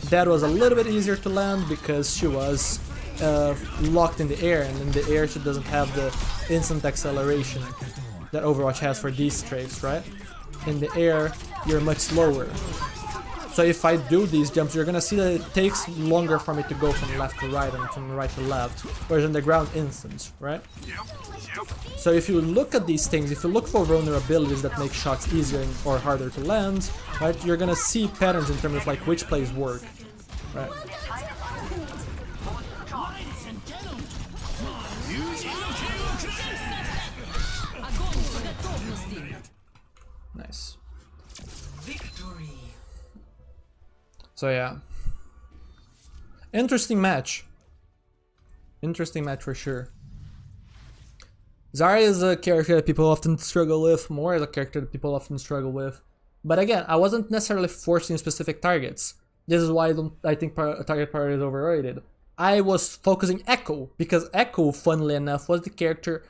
That was a little bit easier to land because she was locked in the air, and in the air she doesn't have the instant acceleration that Overwatch has for these strafes, right? In the air, you're much slower. So if I do these jumps, you're gonna see that it takes longer for me to go from left to right and from right to left, whereas in the ground, instant, right? So if you look at these things, if you look for vulnerabilities that make shots easier or harder to land, right, you're gonna see patterns in terms of like which plays work, right? Nice. So yeah, interesting match. Interesting match for sure. Zarya is a character that people often struggle with. Moore is a character that people often struggle with. But again, I wasn't necessarily forcing specific targets. This is why I think target priority is overrated. I was focusing Echo, because Echo, funnily enough, was the character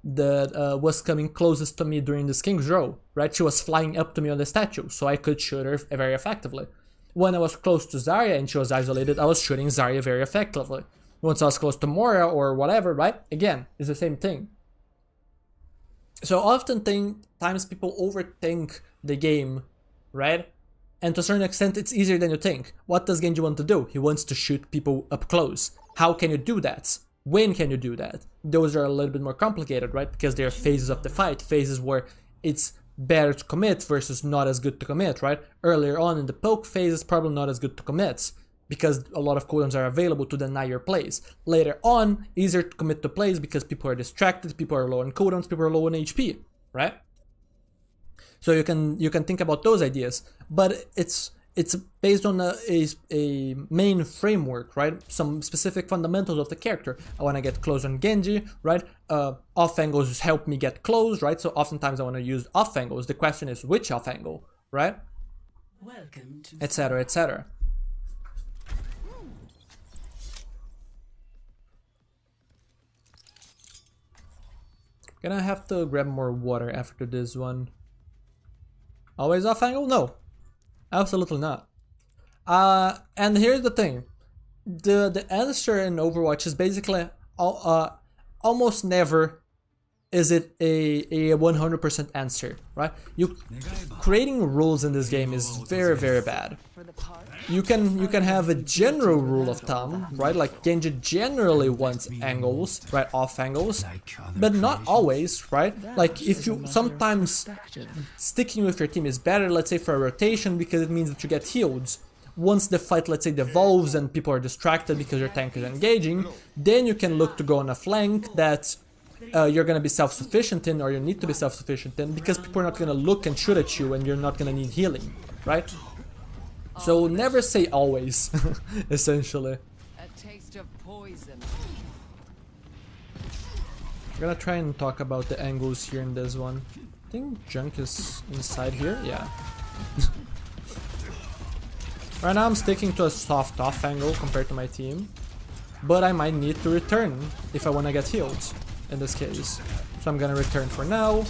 that was coming closest to me during this King's Row, right? She was flying up to me on the statue, so I could shoot her very effectively. When I was close to Zarya and she was isolated, I was shooting Zarya very effectively. Once I was close to Moira or whatever, right? Again, it's the same thing. So oftentimes people overthink the game, right? And to a certain extent, it's easier than you think. What does Genji want to do? He wants to shoot people up close. How can you do that? When can you do that? Those are a little bit more complicated, right? Because there are phases of the fight, phases where it's better to commit versus not as good to commit, right? Earlier on in the poke phase, it's probably not as good to commit because a lot of cooldowns are available to deny your plays. Later on, easier to commit to plays because people are distracted, people are low on cooldowns, people are low on HP, right? So you can think about those ideas, but it's based on a main framework, right? Some specific fundamentals of the character. I want to get close on Genji, right? Off angles help me get close, right? So oftentimes I want to use off angles. The question is which off angle, right? Etc. etc. Gonna have to grab more water after this one. Always off angle? No. Absolutely not. And here's the thing. The answer in Overwatch is basically almost never is it a 100% answer, right? Creating rules in this game is very, very bad. You can have a general rule of thumb, right? Like Genji generally wants angles, right? Off angles, but not always, right? Like if you sometimes sticking with your team is better, let's say for a rotation, because it means that you get healed. Once the fight, let's say, devolves and people are distracted because your tank is engaging, then you can look to go on a flank that you're going to be self-sufficient in, or you need to be self-sufficient in, because people are not going to look and shoot at you and you're not going to need healing, right? So never say always, essentially. A taste of poison. I'm gonna try and talk about the angles here in this one. I think junk is inside here, yeah. Right now I'm sticking to a soft off angle compared to my team, but I might need to return if I wanna get healed in this case. So I'm gonna return for now.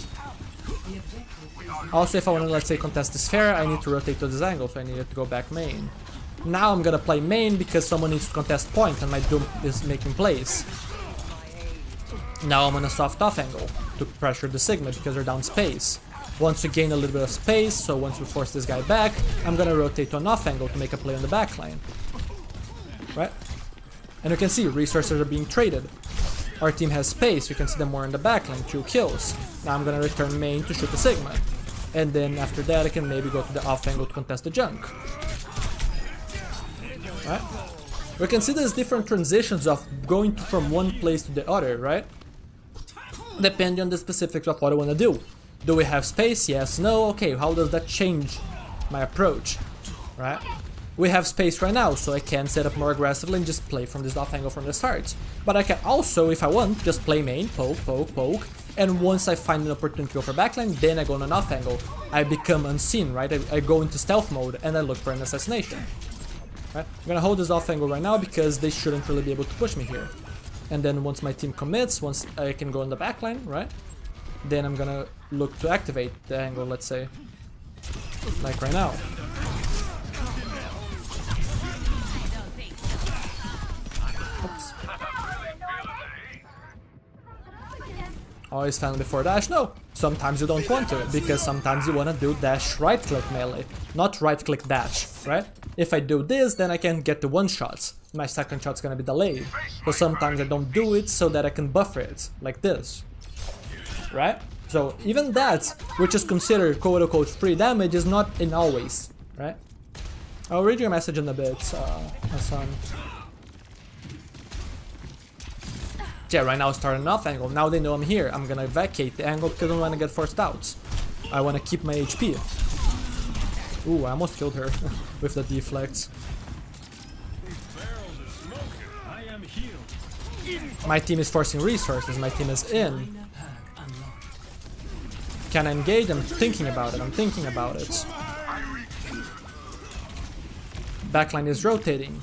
Also, if I wanna, let's say, contest this fair, I need to rotate to this angle, so I need to go back main. Now I'm gonna play main because someone needs to contest point and my Doom is making plays. Now I'm on a soft off angle to pressure the Sigma because they're down space. Once we gain a little bit of space, so once we force this guy back, I'm gonna rotate to an off angle to make a play on the back line. Right? And you can see resources are being traded. Our team has space, you can see them more in the back line, 2 kills. Now I'm gonna return main to shoot the Sigma. And then after that I can maybe go to the off angle to contest the junk. Right? We can see there's different transitions of going from one place to the other, right? Depending on the specifics of what I wanna do. Do we have space? Yes, no, okay, how does that change my approach, right? We have space right now, so I can set up more aggressively and just play from this off angle from the start. But I can also, if I want, just play main, poke, poke, poke, and once I find an opportunity to go for backline, then I go on an off angle. I become unseen, right? I go into stealth mode and I look for an assassination. Right? I'm gonna hold this off angle right now because they shouldn't really be able to push me here. And then once my team commits, once I can go on the backline, right? Then I'm gonna look to activate the angle, let's say. Like right now. Oops. Always stand before dash? No! Sometimes you don't want to, because sometimes you wanna do dash right click melee, not right click dash, right? If I do this, then I can get the one shot. My second shot's gonna be delayed. So sometimes I don't do it so that I can buffer it, like this. Right? So even that, which is considered quote-unquote free damage, is not in always, right? I'll read your message in a bit, Hassan. Yeah, right now I start an off angle. Now they know I'm here. I'm gonna vacate the angle because I don't want to get forced out. I want to keep my HP. Ooh, I almost killed her with the deflect. My team is forcing resources. My team is in. Can I engage? I'm thinking about it. I'm thinking about it. Backline is rotating.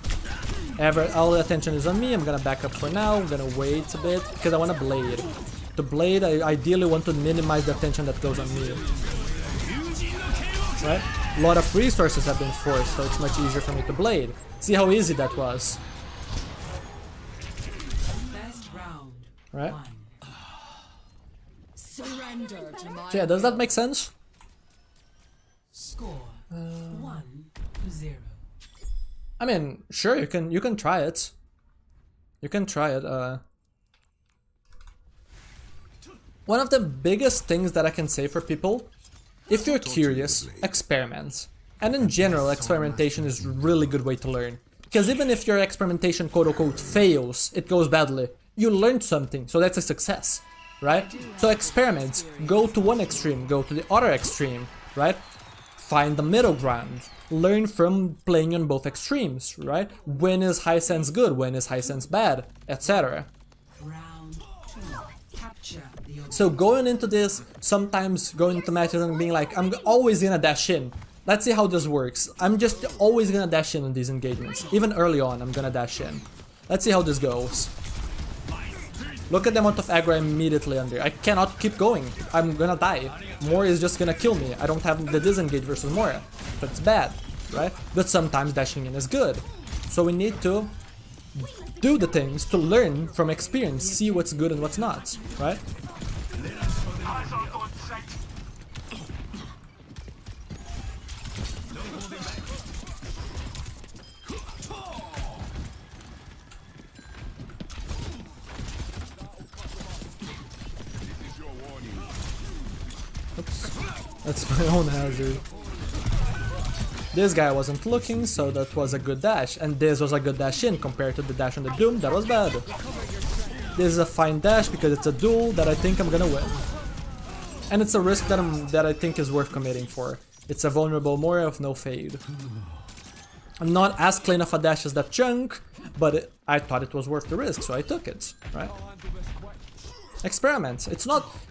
All the attention is on me. I'm gonna back up for now. I'm gonna wait a bit because I want to blade. To blade, I ideally want to minimize the attention that goes on me. Right? A lot of resources have been forced, so it's much easier for me to blade. See how easy that was. Right? Surrender to my So yeah, does that make sense? score 1-0. I mean, sure, you can try it. You can try it. One of the biggest things that I can say for people, if you're curious, experiment. And in general, experimentation is a really good way to learn. Because even if your experimentation quote-unquote fails, it goes badly, you learned something, so that's a success, right? So experiment, go to one extreme, go to the other extreme, right? Find the middle ground, learn from playing on both extremes, right? When is high sense good, when is high sense bad, etc. Round 2. Capture the So going into this, sometimes going into matches and being like, I'm always gonna dash in. Let's see how this works. I'm just always gonna dash in these engagements. Even early on, I'm gonna dash in. Let's see how this goes. Look at the amount of aggro I'm immediately under. I cannot keep going. I'm gonna die. Moira is just gonna kill me. I don't have the disengage versus Moira. That's bad, right? But sometimes dashing in is good. So we need to do the things to learn from experience, see what's good and what's not, right? Oops, that's my own hazard. This guy wasn't looking, so that was a good dash, and this was a good dash in compared to the dash on the Doom, that was bad. This is a fine dash because it's a duel that I think I'm gonna win. And it's a risk that I think is worth committing for. It's a vulnerable Moira with no fade. I'm not as clean of a dash as that chunk, but I thought it was worth the risk, so I took it, right? Experiment. It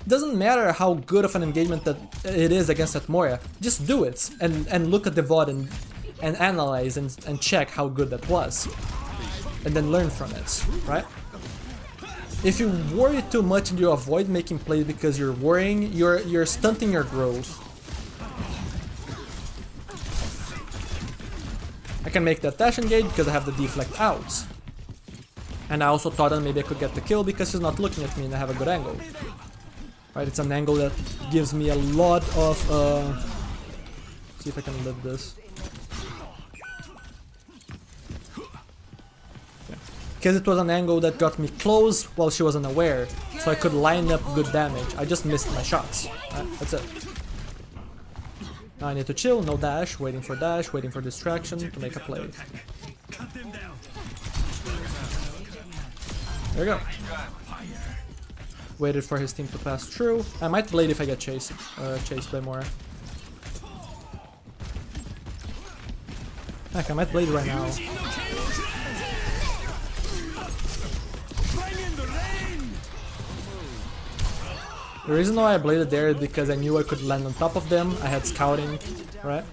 doesn't matter how good of an engagement that it is against that Moira. Just do it and look at the VOD and analyze and check how good that was. And then learn from it, right? If you worry too much and you avoid making plays because you're worrying, you're stunting your growth. I can make that dash engage because I have the deflect out. And I also thought that maybe I could get the kill because she's not looking at me and I have a good angle. Right, it's an angle that gives me a lot of... see if I can live this. Because it was an angle that got me close while she was unaware, so I could line up good damage. I just missed my shots. Right, that's it. Now I need to chill, no dash, waiting for distraction to make a play. There we go. Waited for his team to pass through. I might blade if I get chased by Moira. Heck, I might blade right now. The reason why I bladed there is because I knew I could land on top of them. I had scouting, right?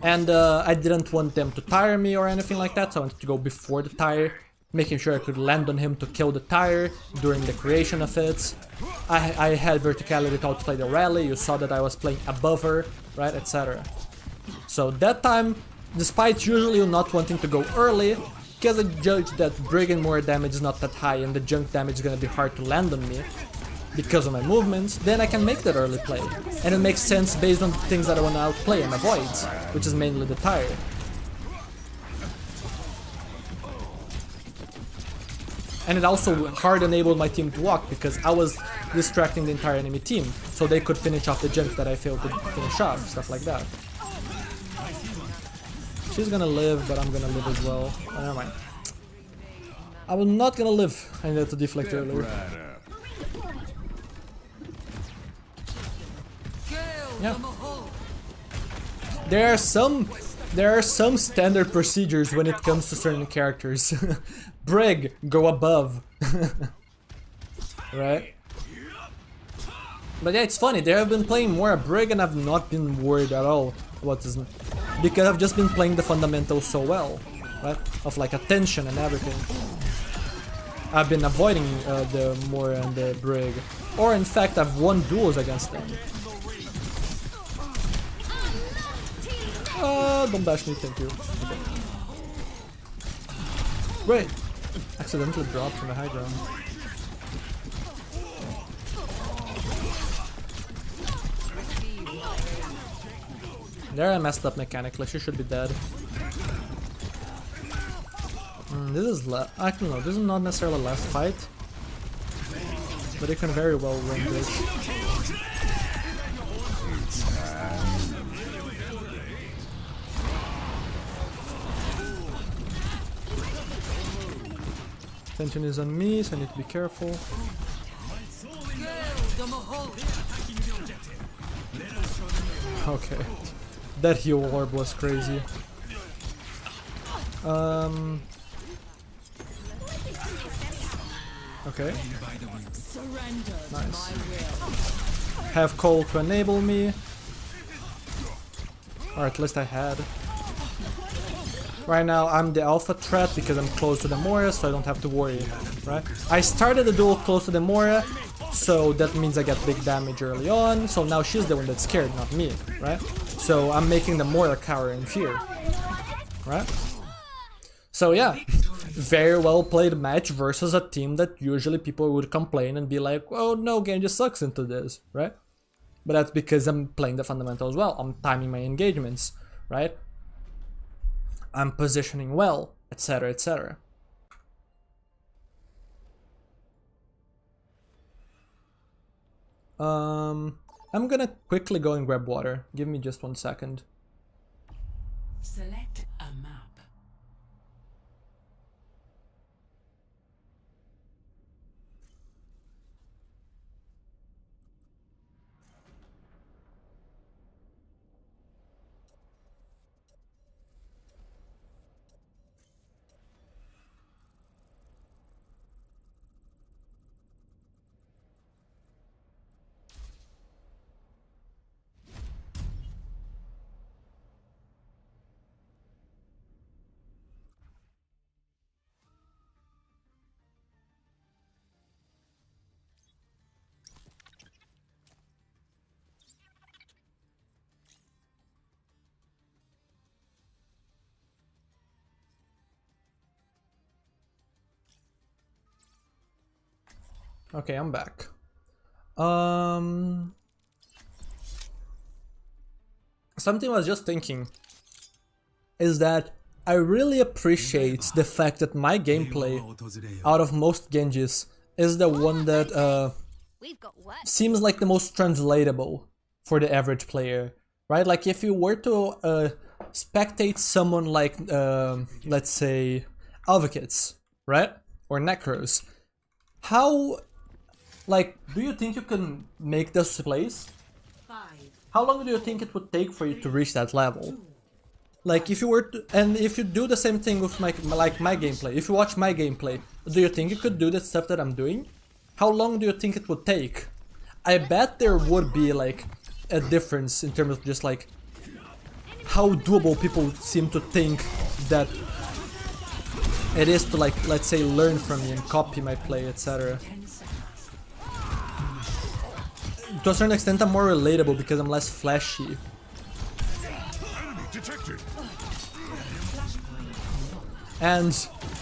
And I didn't want them to tire me or anything like that, so I wanted to go before the tire, making sure I could land on him to kill the tire during the creation of it. I had verticality to outplay the rally, you saw that I was playing above her, right, etc. So that time, despite usually not wanting to go early, because I judged that Brigand Moira damage is not that high and the junk damage is gonna be hard to land on me because of my movements, then I can make that early play. And it makes sense based on things that I wanna outplay and avoid, which is mainly the tire. And it also hard enabled my team to walk because I was distracting the entire enemy team, so they could finish off the junk that I failed to finish off, stuff like that. She's gonna live, but I'm gonna live as well. Oh, never mind. I'm not gonna live. I needed to deflect earlier. Yeah. There are some standard procedures when it comes to certain characters. Brig, go above. Right? But yeah, it's funny. They have been playing more a Brig and I've not been worried at all about this. Because I've just been playing the fundamentals so well, right? Of like attention and everything. I've been avoiding the Moira and the Brig. Or in fact, I've won duels against them. Don't bash me, thank you. Okay. Great! Accidentally dropped from the high ground. There I messed up mechanically, she should be dead. This is I don't know, this is not necessarily the last fight. But it can very well win this. Attention is on me, so I need to be careful. Okay. That heal orb was crazy. Okay. Nice. Have Cole to enable me. Or at least I had. Right now I'm the alpha threat because I'm close to the Moira, so I don't have to worry, right? I started the duel close to the Moira, so that means I get big damage early on, so now she's the one that's scared, not me, right? So I'm making the Moira cower in fear, right? So yeah, very well played match versus a team that usually people would complain and be like, oh no, Genji sucks into this, right? But that's because I'm playing the fundamentals well, I'm timing my engagements, right? I'm positioning well, etc, etc. I'm gonna quickly go and grab water. Give me just 1 second. Select a map. Okay, I'm back. Something I was just thinking is that I really appreciate the fact that my gameplay, out of most Genjis, is the one that We've got work. seems like the most translatable for the average player, right? Like if you were to spectate someone like, let's say, advocates, right? Or necros, how, like, do you think you can make this place? 5, How long do you think it would take for you to reach that level? Like if you were to, and if you do the same thing with my gameplay, if you watch my gameplay, do you think you could do the stuff that I'm doing? How long do you think it would take? I bet there would be like a difference in terms of just like how doable people seem to think that it is to, like, let's say, learn from me and copy my play, etc. 10 seconds. To a certain extent I'm more relatable because I'm less flashy. And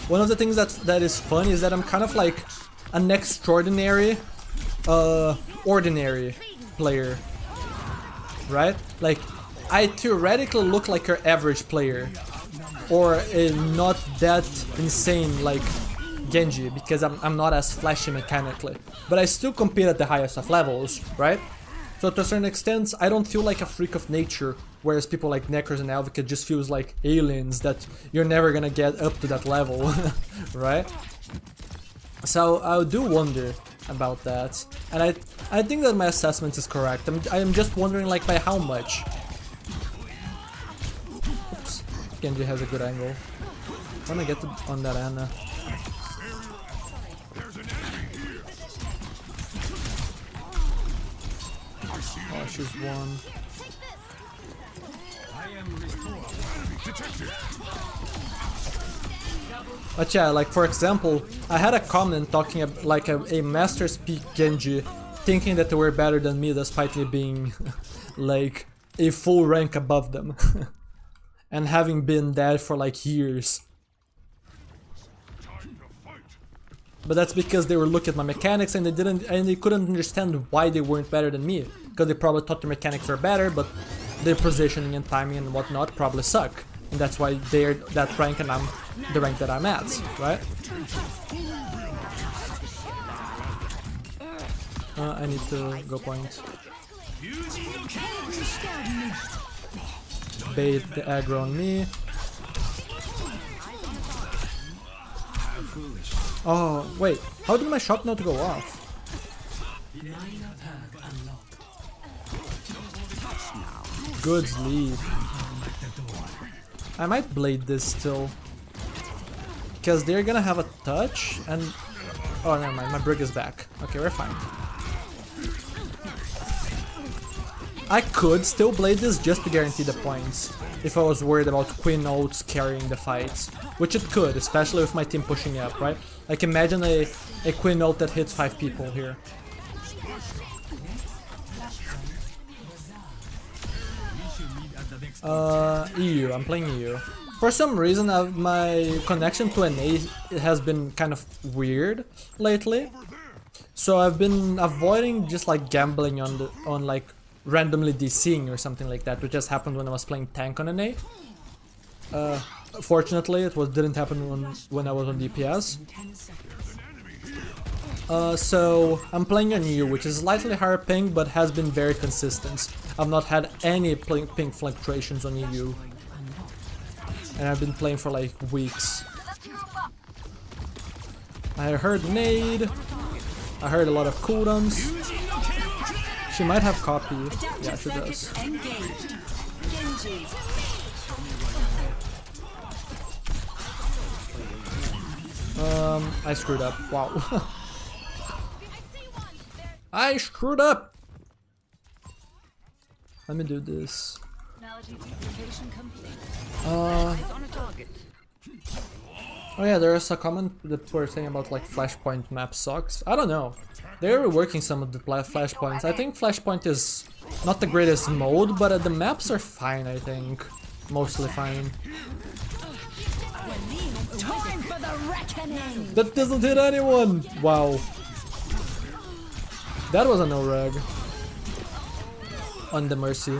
one of the things that is fun is that I'm kind of like an extraordinary, ordinary player, right? Like, I theoretically look like your average player, or a not that insane like Genji, because I'm not as flashy mechanically, but I still compete at the highest of levels, right? So to a certain extent, I don't feel like a freak of nature, whereas people like Necros and Advocate just feels like aliens that you're never gonna get up to that level, right? So I do wonder about that, and I think that my assessment is correct. I'm just wondering, like, by how much. Oops, Genji has a good angle. I wanna get on that Anna. Oh, she's one. But yeah, like for example, I had a comment talking about like a Master Speak Genji thinking that they were better than me despite me being like a full rank above them and having been dead for like years. But that's because they were looking at my mechanics and they couldn't understand why they weren't better than me, because they probably thought the mechanics were better, but their positioning and timing and whatnot probably suck, and that's why they're that rank and I'm the rank that I'm at, right? I need to go point. Bait the aggro on me. Oh, wait, how did my shot not go off? Good sleep. I might blade this still, because they're gonna have a touch and... Oh, never mind, my brig is back. Okay, we're fine. I could still blade this just to guarantee the points, if I was worried about Queen ults carrying the fights, which it could, especially with my team pushing up, right? Like imagine a Queen ult that hits 5 people here. EU, I'm playing EU. For some reason my connection to NA has been kind of weird lately, so I've been avoiding just like gambling on like randomly DCing or something like that, which just happened when I was playing tank on NA. Fortunately it didn't happen when I was on DPS. So I'm playing on EU, which is slightly higher ping but has been very consistent. I've not had any ping fluctuations on EU, and I've been playing for like weeks. I heard nade, I heard a lot of cooldowns. She might have copy. Yeah, she does. I screwed up. Wow. I screwed up! Let me do this. Oh yeah, there is a comment that we're saying about like Flashpoint map sucks. I don't know. They're reworking some of the Flashpoints. I think Flashpoint is not the greatest mode, but the maps are fine, I think. Mostly fine. Time for the reckoning. That doesn't hit anyone! Wow. That was a no rug on the Mercy.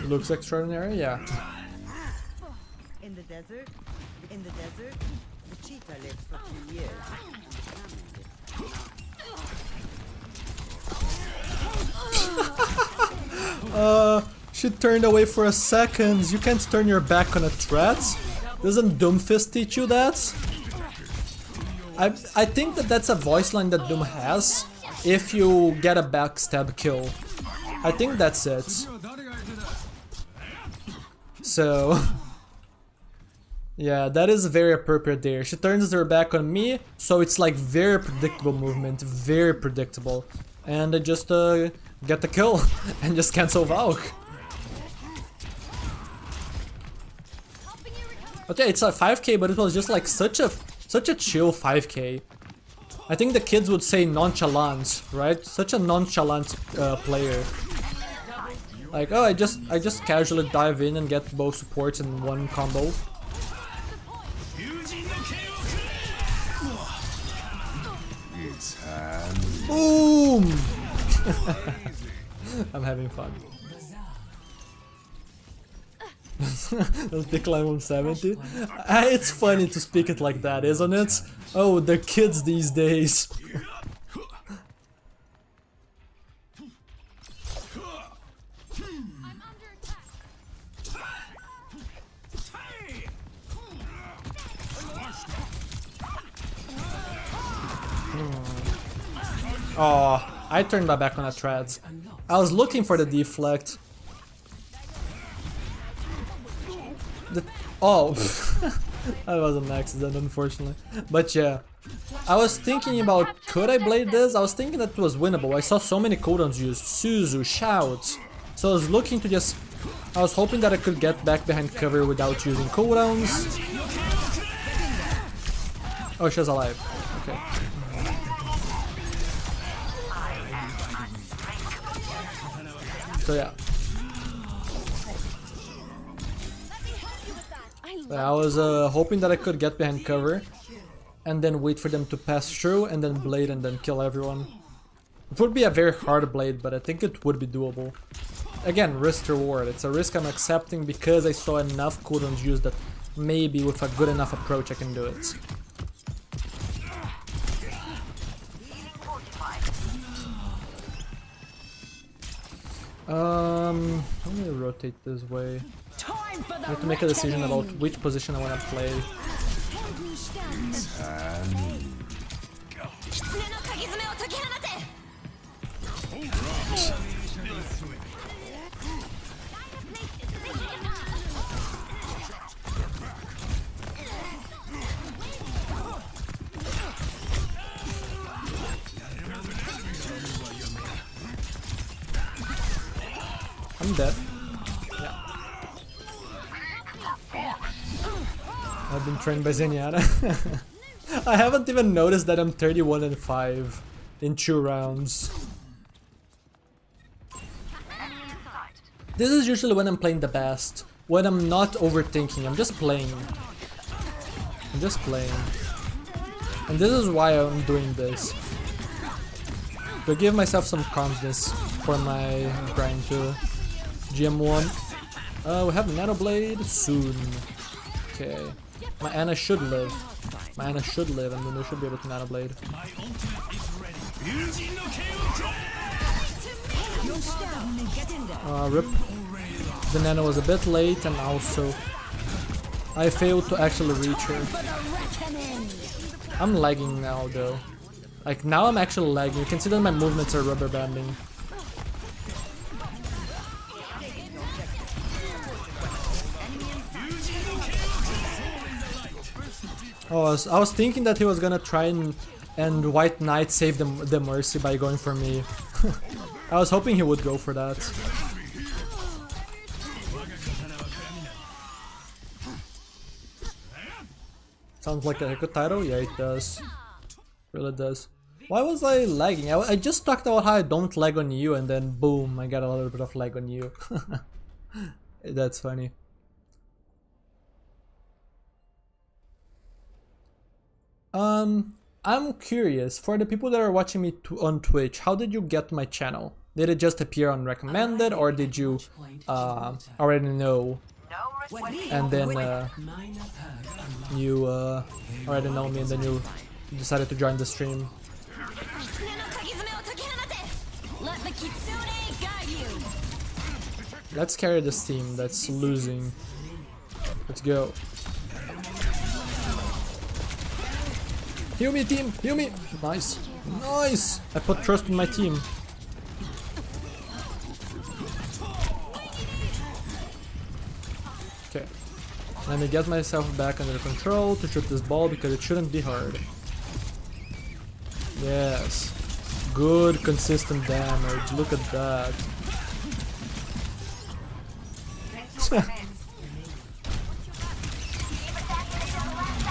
Looks extraordinary, yeah. In the desert, the cheetah lives for 2 years. She turned away for a second. You can't turn your back on a threat. Doesn't Doomfist teach you that? I think that's a voice line that Doom has if you get a backstab kill. I think that's it. So yeah, that is very appropriate there. She turns her back on me, so it's like very predictable movement, very predictable. And I just get the kill and just cancel Valk. Okay, it's a 5k, but it was just like such a chill 5k. I think the kids would say nonchalant, right? Such a nonchalant player. Like, oh, I just casually dive in and get both supports in one combo. Boom! I'm having fun. Let's pick line 170. It's funny to speak it like that, isn't it? Oh, the kids these days. Oh, I turned my back on that thread. I was looking for the deflect. Oh, that was an accident, unfortunately. But yeah, I was thinking about, could I blade this? I was thinking that it was winnable. I saw so many cooldowns used. Suzu, Shout. So I was looking to just... I was hoping that I could get back behind cover without using cooldowns. Oh, she's alive. Okay. So yeah. I was hoping that I could get behind cover and then wait for them to pass through and then blade and then kill everyone. It would be a very hard blade, but I think it would be doable. Again, risk reward. It's a risk I'm accepting because I saw enough cooldowns used that maybe with a good enough approach I can do it. Let me rotate this way. I have to make a decision about which position I want to play. I'm dead. Yeah. I've been trained by Zenyatta. I haven't even noticed that I'm 31-5 in 2 rounds. This is usually when I'm playing the best. When I'm not overthinking, I'm just playing. I'm just playing. And this is why I'm doing this. To give myself some confidence for my grind to GM1. We have Nano Blade soon. Okay. My Ana should live. My Ana should live and then we should be able to Nano Blade. Rip. The Nano was a bit late and also I failed to actually reach her. I'm lagging now though. Like now I'm actually lagging. You can see that my movements are rubber banding. Oh, I was thinking that he was gonna try and White Knight save the Mercy by going for me. I was hoping he would go for that. Sounds like a good title? Yeah, it does. Really does. Why was I lagging? I just talked about how I don't lag on you, and then boom, I got a little bit of lag on you. That's funny. I'm curious, for the people that are watching me on Twitch, how did you get my channel? Did it just appear on recommended, or did you already know? And then you already know me, and then you decided to join the stream. Let's carry this team that's losing. Let's go. Heal me, team! Heal me! Nice. Nice! I put trust in my team. Okay. Let me get myself back under control to shoot this ball because it shouldn't be hard. Yes. Good, consistent damage. Look at that.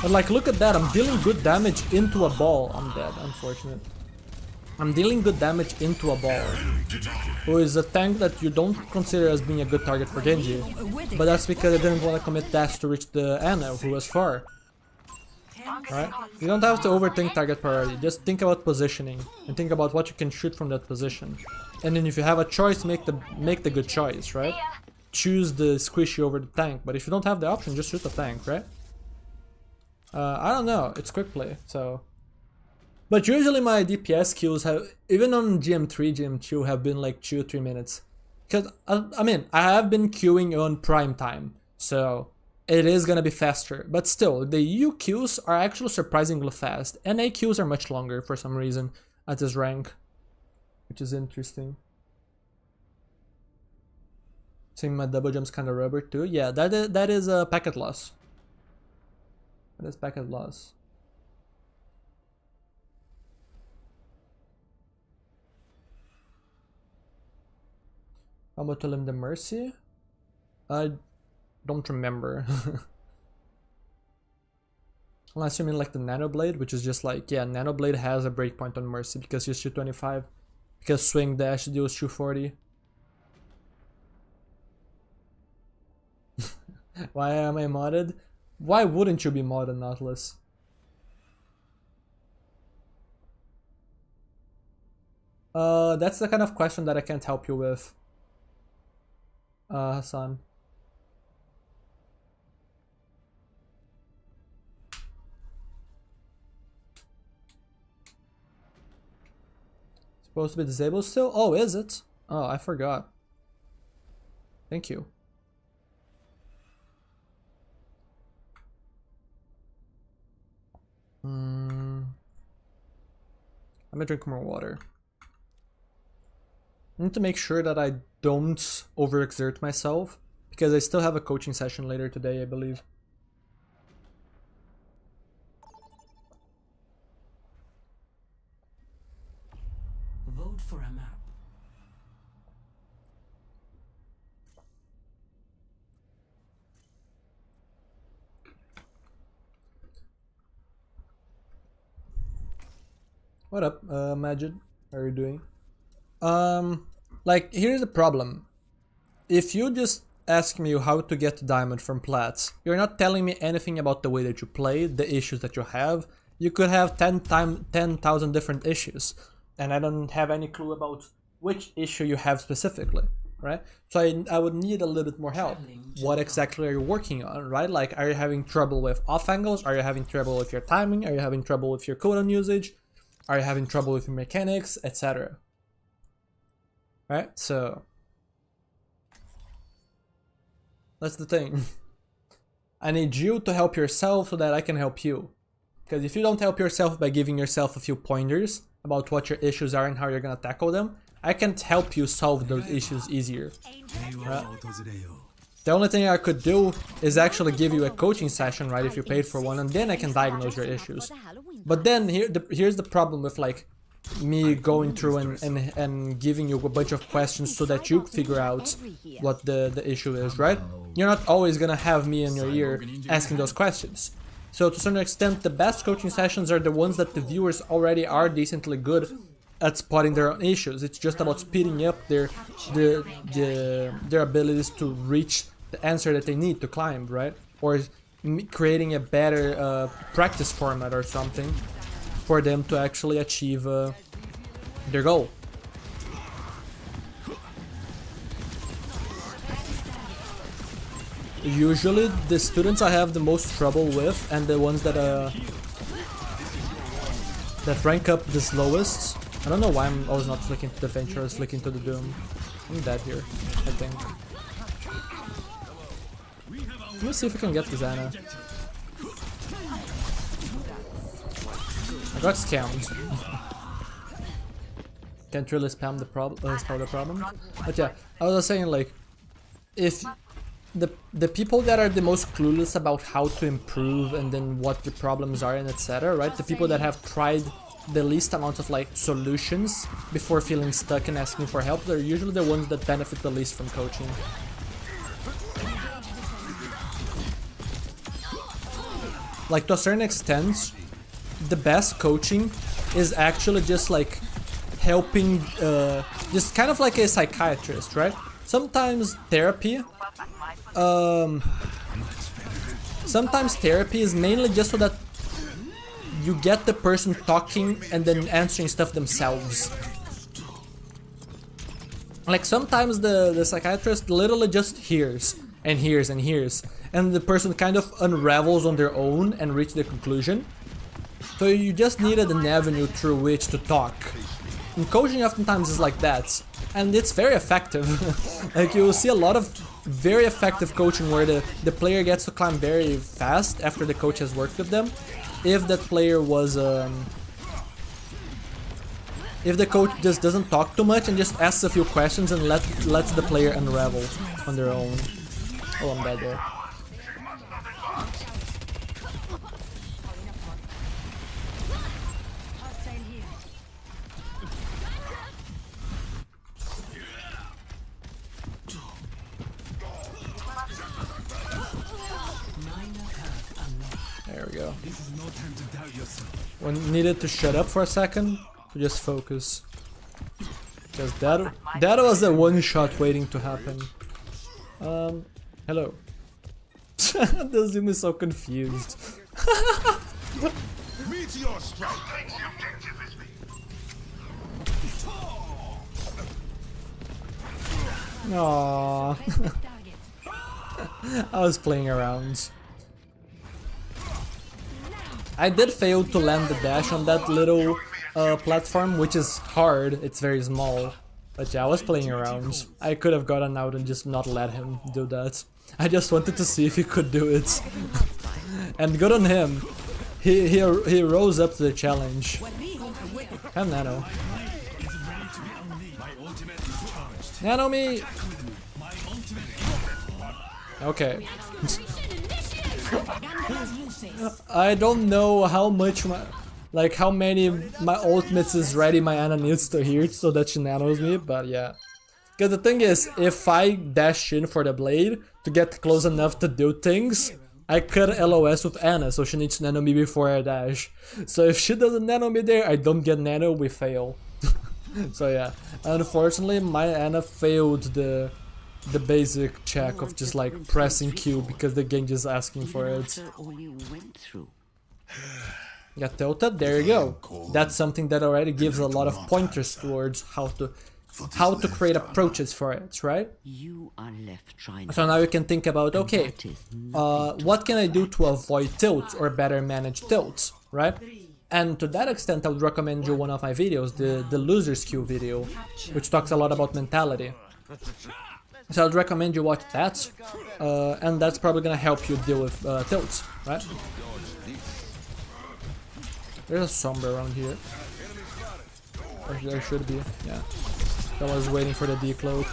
But like, look at that, I'm dealing good damage into a ball. I'm dead, unfortunate. I'm dealing good damage into a ball, who is a tank that you don't consider as being a good target for Genji. But that's because I didn't want to commit dash to reach the Ana, who was far. Right? You don't have to overthink target priority, just think about positioning, and think about what you can shoot from that position. And then if you have a choice, make the good choice, right? Choose the squishy over the tank, but if you don't have the option, just shoot the tank, right? I don't know, it's quick play, so... But usually my DPS kills have, even on GM3, GM2, have been like 2-3 minutes. Because, I mean, I have been queuing on prime time, so it is gonna be faster. But still, the EU queues are actually surprisingly fast, and A queues are much longer for some reason at this rank, which is interesting. Seeing my double jump's kinda rubber too. Yeah, that is a packet loss. That is packet loss. How about to limit the mercy? I don't remember. Unless you mean like the nano blade, which is just like, yeah, nano blade has a breakpoint on mercy because you shoot 25. Because swing dash deals 240. Why am I modded? Why wouldn't you be modded, Nautilus? That's the kind of question that I can't help you with, Hassan. Supposed to be disabled still? Oh, is it? Oh, I forgot. Thank you. Let me drink more water. I need to make sure that I don't overexert myself, because I still have a coaching session later today, I believe. Vote for a map. What up, Majid? How are you doing? Like, here's the problem. If you just ask me how to get diamond from plats, you're not telling me anything about the way that you play, the issues that you have. You could have 10,000 different issues, and I don't have any clue about which issue you have specifically, right? So I would need a little bit more help. What exactly are you working on, right? Like, are you having trouble with off angles? Are you having trouble with your timing? Are you having trouble with your cooldown usage? Are you having trouble with your mechanics, etc.? Right? So that's the thing. I need you to help yourself so that I can help you. Because if you don't help yourself by giving yourself a few pointers about what your issues are and how you're gonna tackle them, I can't help you solve those issues easier. Right? The only thing I could do is actually give you a coaching session, right, if you paid for one, and then I can diagnose your issues. But then here's the problem with like me going through and giving you a bunch of questions so that you figure out what the issue is, right? You're not always gonna have me in your ear asking those questions. So to a certain extent, the best coaching sessions are the ones that the viewers already are decently good at spotting their own issues. It's just about speeding up their abilities to reach the answer that they need to climb, right? Or creating a better practice format or something for them to actually achieve their goal. Usually the students I have the most trouble with, and the ones that rank up the slowest. I don't know why I'm always not flicking to the Venture, I was flicking to the Doom. I'm dead here, I think. Let me see if I can get this Ana. I got scammed. Can't really spam the problem. But yeah, I was saying, like, if the people that are the most clueless about how to improve and then what the problems are and etc., right? The people that have tried the least amount of like solutions before feeling stuck and asking for help, they're usually the ones that benefit the least from coaching. Like, to a certain extent, the best coaching is actually just like helping, just kind of like a psychiatrist, right? Sometimes therapy is mainly just so that you get the person talking and then answering stuff themselves. Like, sometimes the psychiatrist literally just hears and hears and hears, and the person kind of unravels on their own and reach the conclusion. So you just needed an avenue through which to talk. And coaching oftentimes is like that, and it's very effective. Like, you will see a lot of very effective coaching where the player gets to climb very fast after the coach has worked with them. If that player was if the coach just doesn't talk too much and just asks a few questions and lets the player unravel on their own. Oh, I'm bad there. There we go. One needed to shut up for a second to just focus. Because that was a one shot waiting to happen. Hello. The Zoom is so confused. Aww. I was playing around. I did fail to land the dash on that little platform, which is hard, it's very small. But yeah, I was playing around. I could have gotten out and just not let him do that. I just wanted to see if he could do it. And good on him. He rose up to the challenge. Have Nano. Nano me! Okay. I don't know how much how many my ultimates is ready my Ana needs to hear so that she nanos me, but yeah. Because the thing is, if I dash in for the blade to get close enough to do things, I could LOS with Ana, so she needs to nano me before I dash. So if she doesn't nano me there, I don't get nano, we fail. So yeah, unfortunately my Ana failed the basic check of just like pressing Q because the Genji is asking for it. Got tilted, there you go. That's something that already gives a lot of pointers towards how to create approaches for it, right? So now you can think about, okay, what can I do to avoid tilts or better manage tilts, right? And to that extent, I would recommend you one of my videos, the loser's Q video, which talks a lot about mentality. So I'd recommend you watch that, and that's probably gonna help you deal with tilts, right? There's a Sombra around here. Or there should be, yeah. I was waiting for the decloak,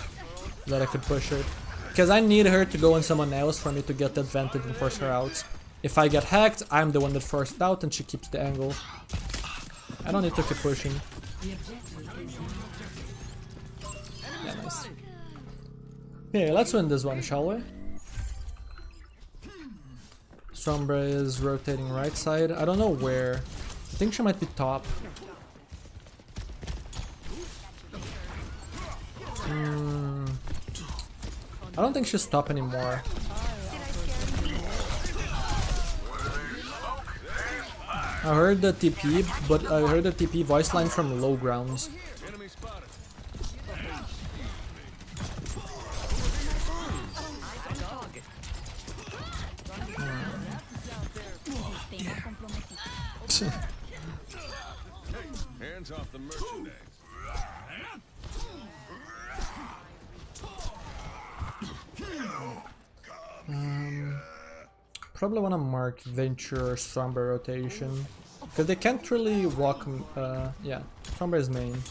so that I could push her. Because I need her to go on someone else for me to get the advantage and force her out. If I get hacked, I'm the one that forced out and she keeps the angle. I don't need to keep pushing. Yeah, nice. Okay, let's win this one, shall we? Sombra is rotating right side. I don't know where. I think she might be top. I don't think she's top anymore. I heard the TP, but I heard the TP voice line from low grounds. Hands off the merchandise. Probably wanna mark Venture or Sombra rotation. Because they can't really walk. Yeah, Sombra is main.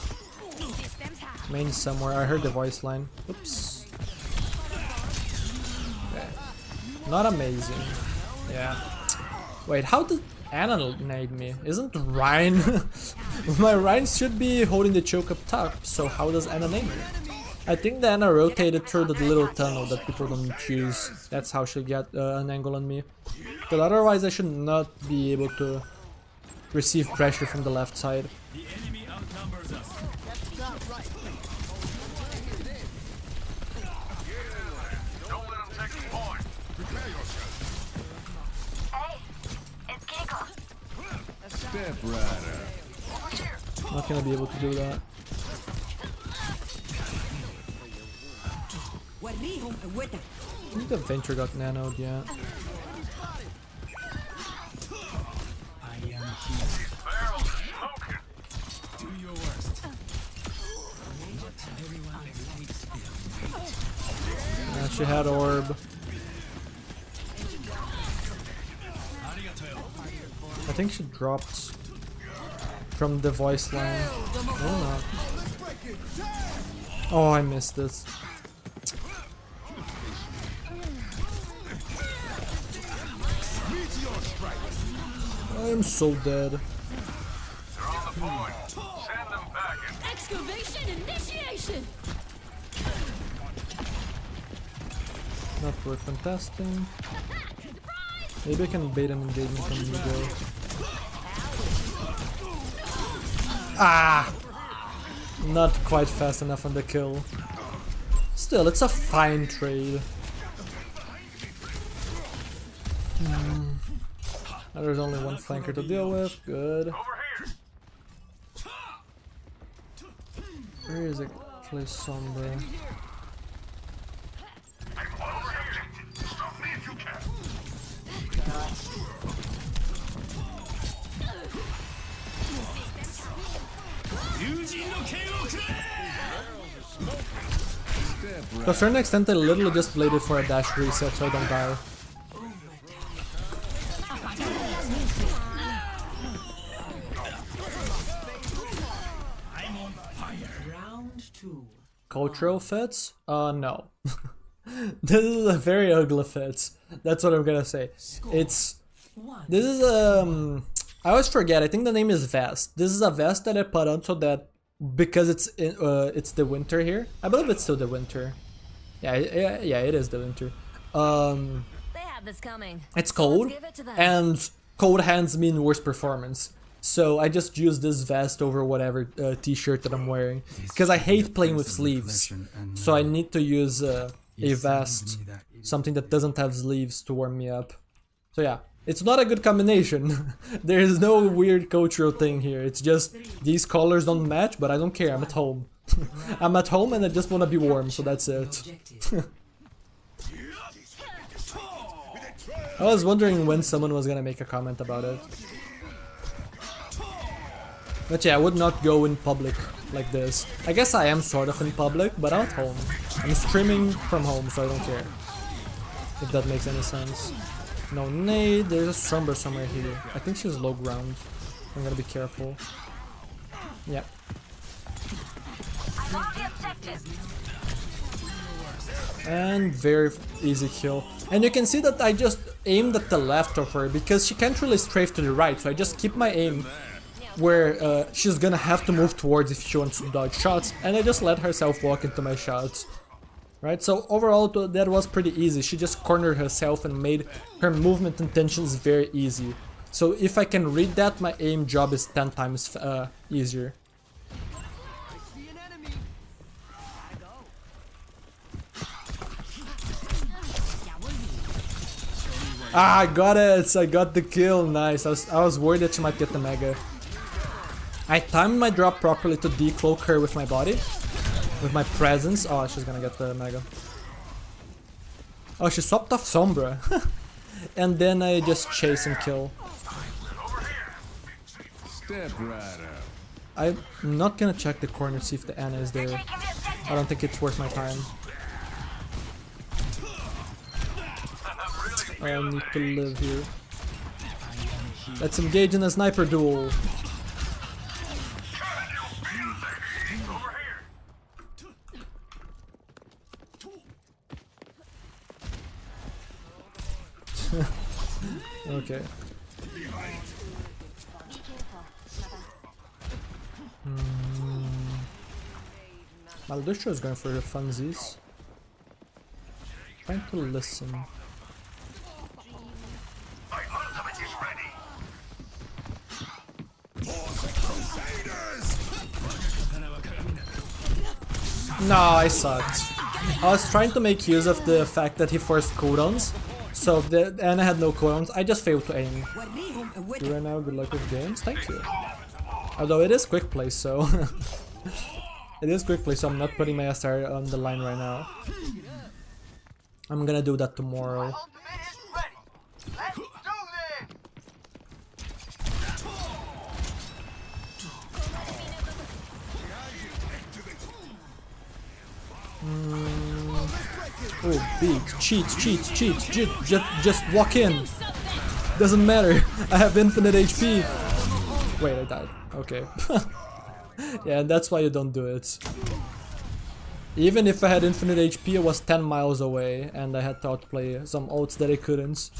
Main somewhere. I heard the voice line. Oops. Okay. Not amazing. Yeah. Wait, how did Anna nade me? Isn't Ryan? My Ryan should be holding the choke up top, so how does Anna nade me? I think the Anna rotated through the little tunnel that people don't choose. That's how she got an angle on me. But otherwise I should not be able to receive pressure from the left side. The enemy outnumbers us. Don't let them take the point. Prepare yourself. Hey, it's Kiko. Step right Not gonna be able to do that. I think the Venture got nanoed, yeah. I am here. Barrel smoking. Do your worst. Everyone takes their weight. She had orb. I think she dropped from the voice line. Oh, no. Oh, I missed this. I am so dead. They're on the point. Send them packing. Excavation initiation! Not worth contesting. Maybe I can bait an engagement from Ego. Ah! Not quite fast enough on the kill. Still, it's a fine trade. There's only one flanker to deal with. Good. Over here. Where is actually Sombra? Over here. Stop me if you can. To a certain extent, I literally just played it for a dash reset so I don't die. Round 2. Cultural fits? No. This is a very ugly fit. That's what I'm gonna say. It's... This is I always forget, I think the name is vest. This is a vest that I put on so that... Because it's the winter here. I believe it's still the winter. Yeah, it is the winter. They have this coming. It's cold, Give it to them. and cold hands mean worse performance. So I just use this vest over whatever t-shirt that I'm wearing. Because I hate playing with sleeves. So I need to use a vest. Something that doesn't have sleeves to warm me up. So yeah, it's not a good combination. There is no weird cultural thing here. It's just these colors don't match, but I don't care. I'm at home. I'm at home and I just want to be warm, so that's it. I was wondering when someone was gonna make a comment about it. But yeah, I would not go in public like this. I guess I am sort of in public, but I'm at home. I'm streaming from home, so I don't care. If that makes any sense. No nade, there's a Sombra somewhere here. I think she's low ground. I'm gonna be careful. Yeah. I'm on the objective. And very easy kill. And you can see that I just aimed at the left of her because she can't really strafe to the right, so I just keep my aim where she's gonna have to move towards if she wants to dodge shots, and I just let herself walk into my shots. right? So overall, that was pretty easy. She just cornered herself and made her movement intentions very easy. So if I can read that, my aim job is 10 times easier. Ah, I got it! I got the kill, nice. I was worried that she might get the mega. I timed my drop properly to decloak her with my body. With my presence. Oh, she's gonna get the mega. Oh, she swapped off Sombra. And then I just chase and kill. Step right up. I'm not gonna check the corner to see if the Ana is there. I don't think it's worth my time. I need to live here. Let's engage in a sniper duel. Okay. Maldustro is going for the funsies. Trying to listen. My ultimate is ready. No, I sucked. I was trying to make use of the fact that he forced cooldowns, so the Ana had no cooldowns. I just failed to aim. You right now, good luck with games. Thank you. Although it is quick play, so it is quick play, so I'm not putting my SR on the line right now. I'm gonna do that tomorrow. Ultimate is ready. Let's do this. Oh, beat, cheat, just walk in. Doesn't matter. I have infinite HP. Wait, I died. Okay. Yeah, that's why you don't do it. Even if I had infinite HP, I was 10 miles away, and I had to outplay some ults that I couldn't.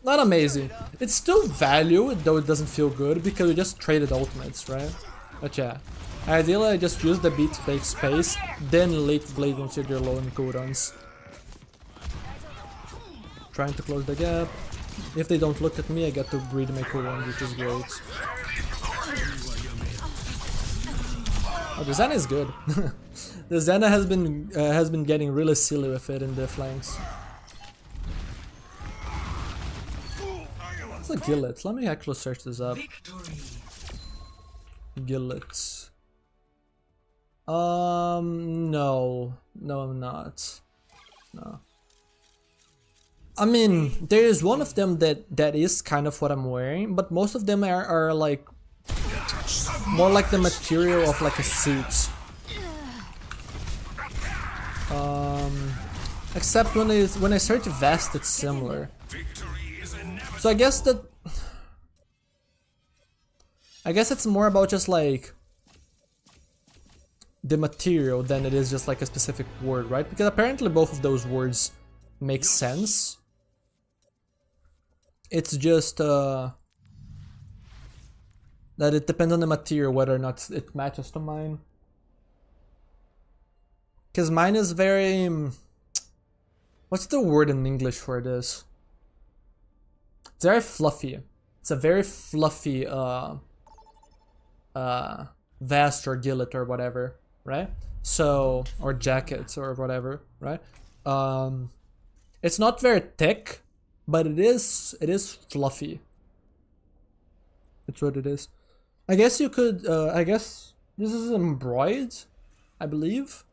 Not amazing. It's still value, though it doesn't feel good, because we just traded ultimates, right? But yeah. Ideally, I just use the beat to take space, then late blade once you're low in cooldowns. Trying to close the gap. If they don't look at me, I get to breed my cooldown, which is great. Oh, the Xana is good. The Xana has been getting really silly with it in the flanks. What's a Gillet? Let me actually search this up. Gillet. No. No, I'm not. No. I mean, there is one of them that is kind of what I'm wearing, but most of them are like more like the material of like a suit. Except when I search vest, it's similar. So I guess it's more about just like the material than it is just like a specific word, right? Because apparently both of those words make sense. It's just that it depends on the material whether or not it matches to mine. Because mine is very... what's the word in English for this? It's very fluffy. It's a very fluffy vest or gillet or whatever, right? So, or jackets or whatever, right? It's not very thick, but it is fluffy. It's what it is. I guess you could, I guess this is embroidered, I believe.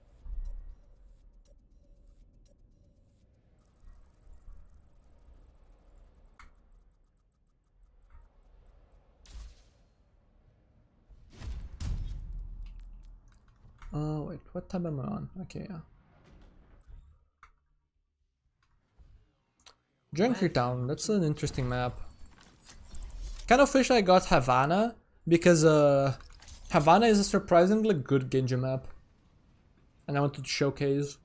Oh wait, what tab am I on? Okay, yeah. Junkertown, that's an interesting map. Kind of wish I got Havana, because Havana is a surprisingly good Genji map. And I wanted to showcase.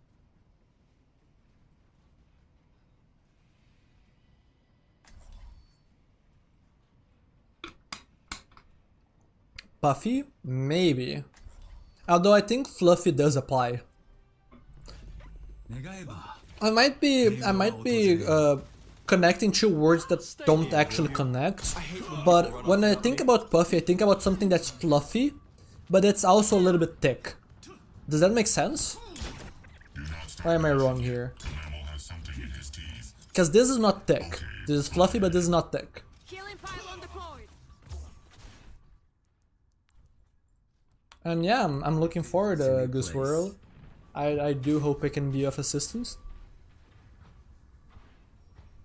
Puffy? Maybe. Although I think Fluffy does apply. I might be connecting two words that don't actually connect, but when I think about puffy, I think about something that's fluffy, but it's also a little bit thick. Does that make sense? Why am I wrong here? Because this is not thick. This is fluffy, but this is not thick. Healing pylon deployed. And yeah, I'm looking forward to Goose World. I do hope I can be of assistance.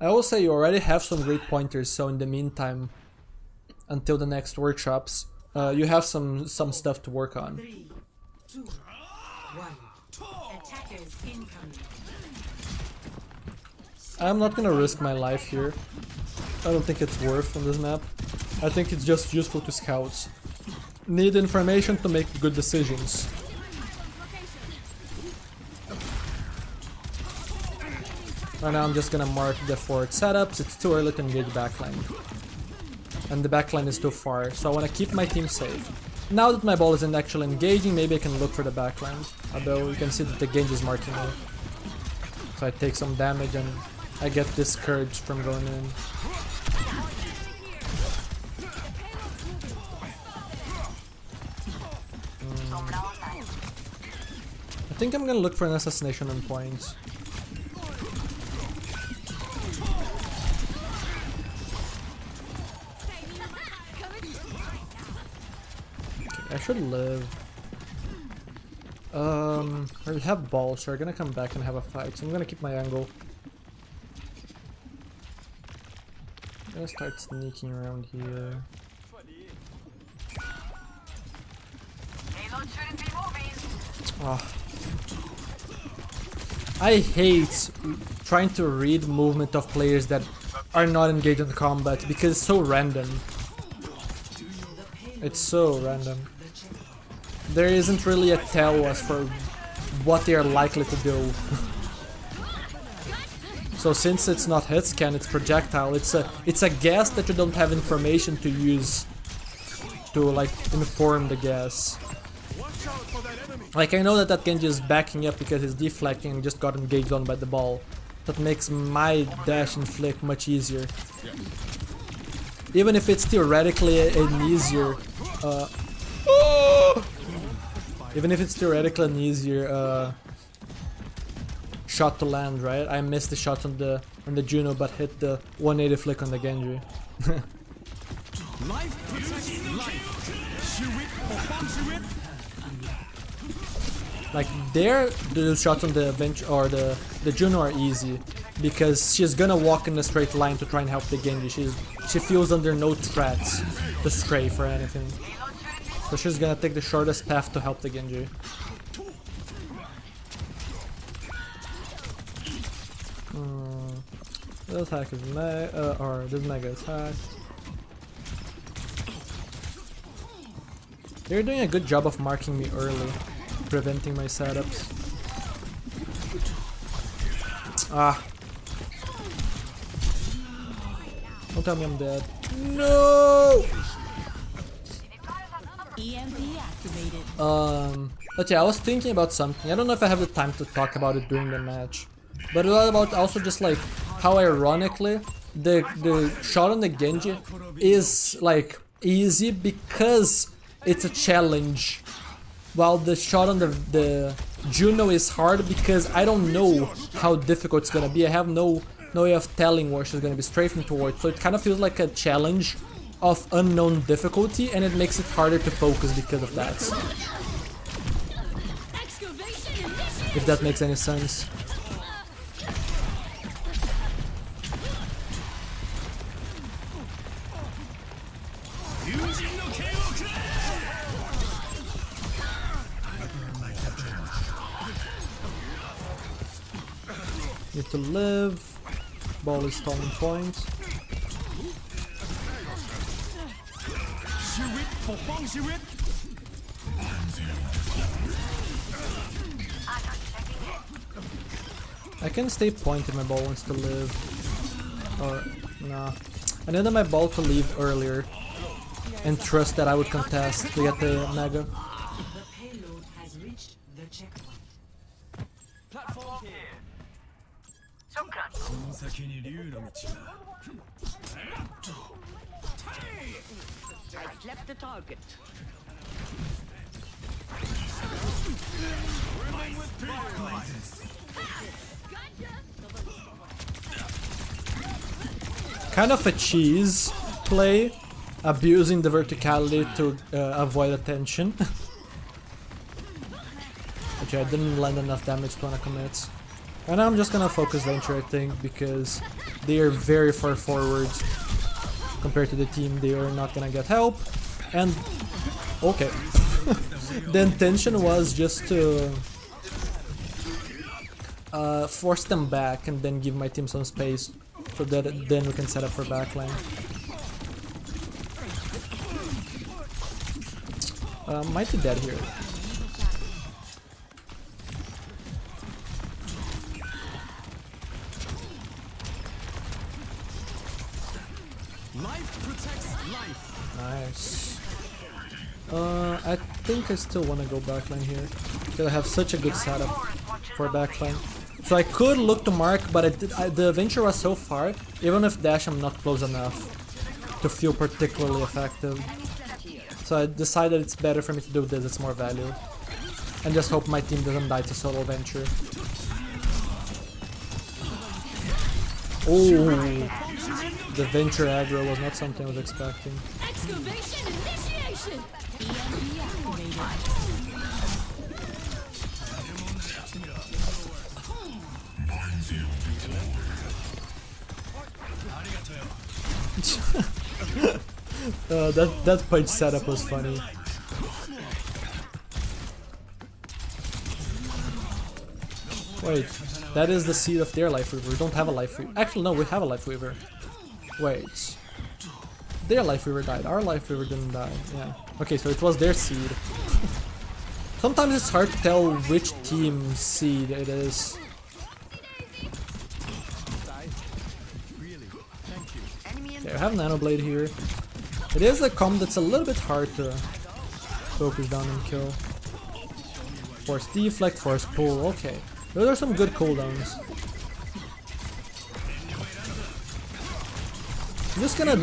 I will say you already have some great pointers, so in the meantime, until the next workshops, you have some stuff to work on. 3, 2, 1. Attackers incoming. I'm not gonna risk my life here. I don't think it's worth on this map. I think it's just useful to scouts. Need information to make good decisions. Right now I'm just gonna mark the forward setups. It's too early to engage backline. And the backline is too far, so I wanna keep my team safe. Now that my ball isn't actually engaging, maybe I can look for the backline. Although you can see that the Genji is marking me. So I take some damage and I get discouraged from going in. I think I'm gonna look for an assassination on points. I should live. I have balls, so we're gonna come back and have a fight. So I'm gonna keep my angle. I'm gonna start sneaking around here. Oh. I hate trying to read movement of players that are not engaged in combat because it's so random. It's so random. There isn't really a tell as for what they are likely to do. So since it's not hit scan, it's projectile. It's a guess that you don't have information to use to like inform the guess. Like I know that Genji is backing up because he's deflecting and just got engaged on by the ball. That makes my dash and flick much easier. Even if it's theoretically an easier shot to land, right? I missed the shot on the Juno but hit the 180 flick on the Genji. Like the shots on the bench or the Juno are easy because she's gonna walk in a straight line to try and help the Genji. She feels under no threats to stray for anything. So she's gonna take the shortest path to help the Genji. This attack is this mega is hacked. They're doing a good job of marking me early, preventing my setups. Ah. Don't tell me I'm dead. No! EMP activated. But yeah, I was thinking about something. I don't know if I have the time to talk about it during the match. But it's about also just like how ironically the shot on the Genji is like easy because it's a challenge, while the shot on the Juno is hard because I don't know how difficult it's gonna be. I have no way of telling where she's gonna be strafing towards, so it kind of feels like a challenge of unknown difficulty, and it makes it harder to focus because of that. If that makes any sense. Need to live. Ball is stalling points. I can stay point if my ball wants to live. Or, nah. I needed my ball to leave earlier and trust that I would contest to get the mega. The payload has reached the checkpoint. Platform here. I slept the target. Kind of a cheese play, abusing the verticality to avoid attention. Okay, I didn't land enough damage to wanna commit. And I'm just gonna focus Venture, I think, because they are very far forward compared to the team. They are not gonna get help. And okay. The intention was just to force them back and then give my team some space so that then we can set up for backline. Might be dead here. Nice. I think I still want to go backline here because I have such a good setup for backline. So I could look to mark, but the Venture was so far. Even with dash, I'm not close enough to feel particularly effective. So I decided it's better for me to do this. It's more value, and just hope my team doesn't die to solo Venture. Oh, the Venture aggro was not something I was expecting. Excavation initiation. EMP activated. That punch setup was funny. Wait, that is the seed of their Life Weaver. We don't have a Life Weaver. Actually, no, we have a Life Weaver. Wait. Their Life Weaver died. Our Life Weaver didn't die. Yeah. Okay, so it was their seed. Sometimes it's hard to tell which team's seed it is. Okay, I have Nano Blade here. It is a comp that's a little bit hard to focus down and kill. Force deflect, force pull, okay. Those are some good cooldowns. I'm just gonna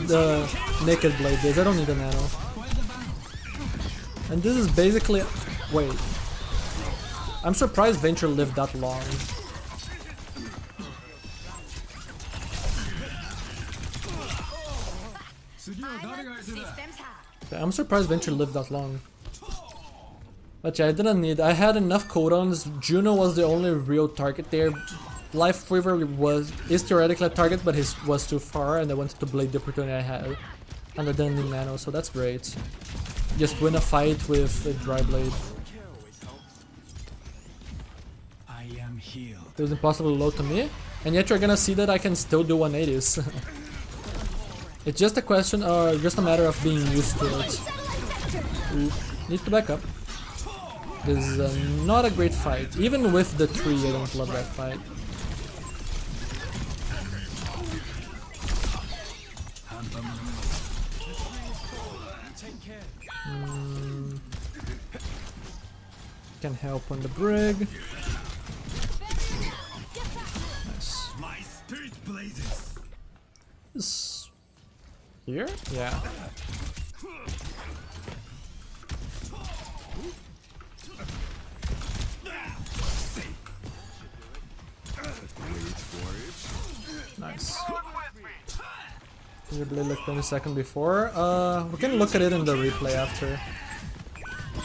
Naked Blade this, I don't need a nano. And this is basically... wait. I'm surprised Venture lived that long. Yeah, I'm surprised Venture lived that long. But yeah, I didn't need... I had enough cooldowns. Juno was the only real target there. Life Weaver is theoretically a target, but his was too far, and I wanted to blade the opportunity I had. And I didn't need nano, so that's great. Just win a fight with a dry blade. It was impossible to load to me, and yet you're gonna see that I can still do 180s. It's just a question, just a matter of being used to it. Ooh, need to back up. This is not a great fight. Even with the tree, I don't love that fight. Can help on the brig. Nice. This here? Yeah. Nice. Your blade like 20 seconds before. We can look at it in the replay after.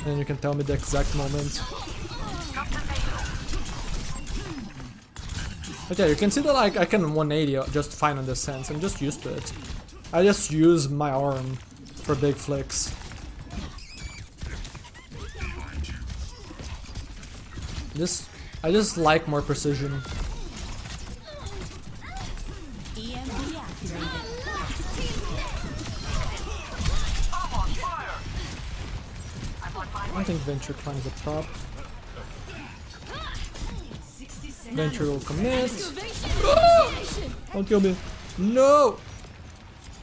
And you can tell me the exact moment. But yeah, you can see that like I can 180 just fine on this sense. I'm just used to it. I just use my arm for big flicks. I just like more precision. EMP activated. I think Venture climbs up top. Venture will commit. Don't kill me. No!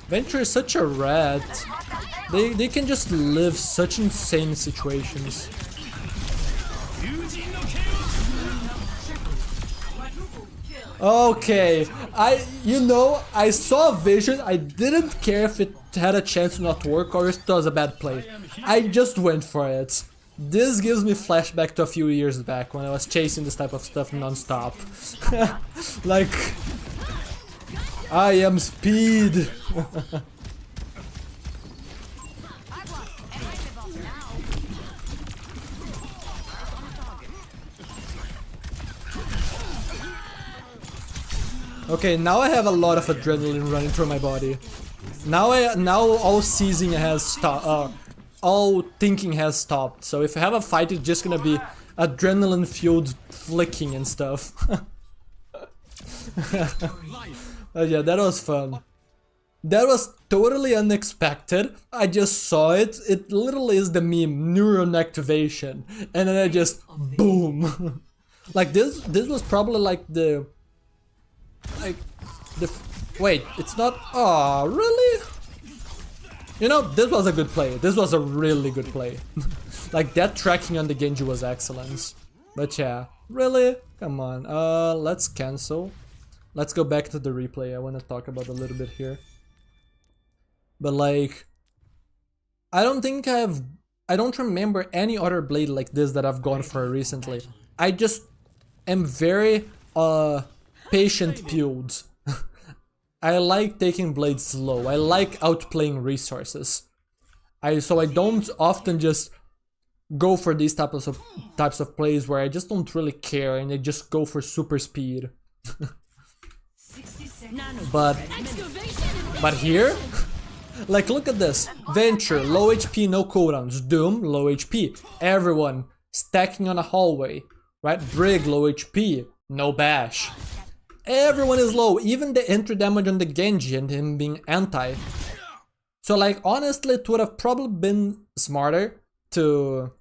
Venture is such a rat. They can just live such insane situations. Okay, I saw a vision. I didn't care if it had a chance to not work or if it was a bad play. I just went for it. This gives me flashback to a few years back when I was chasing this type of stuff non-stop. Like, I am speed. Okay, now I have a lot of adrenaline running through my body. Now all seizing has stopped. All thinking has stopped. So if I have a fight, it's just gonna be adrenaline fueled flicking and stuff. Yeah, that was fun. That was totally unexpected. I just saw it. It literally is the meme neuron activation, and then I just boom. Like this was probably like the. Wait, it's not. Oh, really? You know, this was a good play. This was a really good play. Like that tracking on the Genji was excellent. But yeah, really? Come on. Let's cancel. Let's go back to the replay. I want to talk about a little bit here. But like, I don't remember any other blade like this that I've gone for recently. I just am very patient build. I like taking blades slow. I like outplaying resources. So I don't often just go for these types of plays where I just don't really care and I just go for super speed. But here, like look at this. Venture, low HP, no cooldowns. Doom, low HP. Everyone stacking on a hallway, right? Brig, low HP, no bash. Everyone is low, even the entry damage on the Genji and him being anti. So like honestly it would have probably been smarter to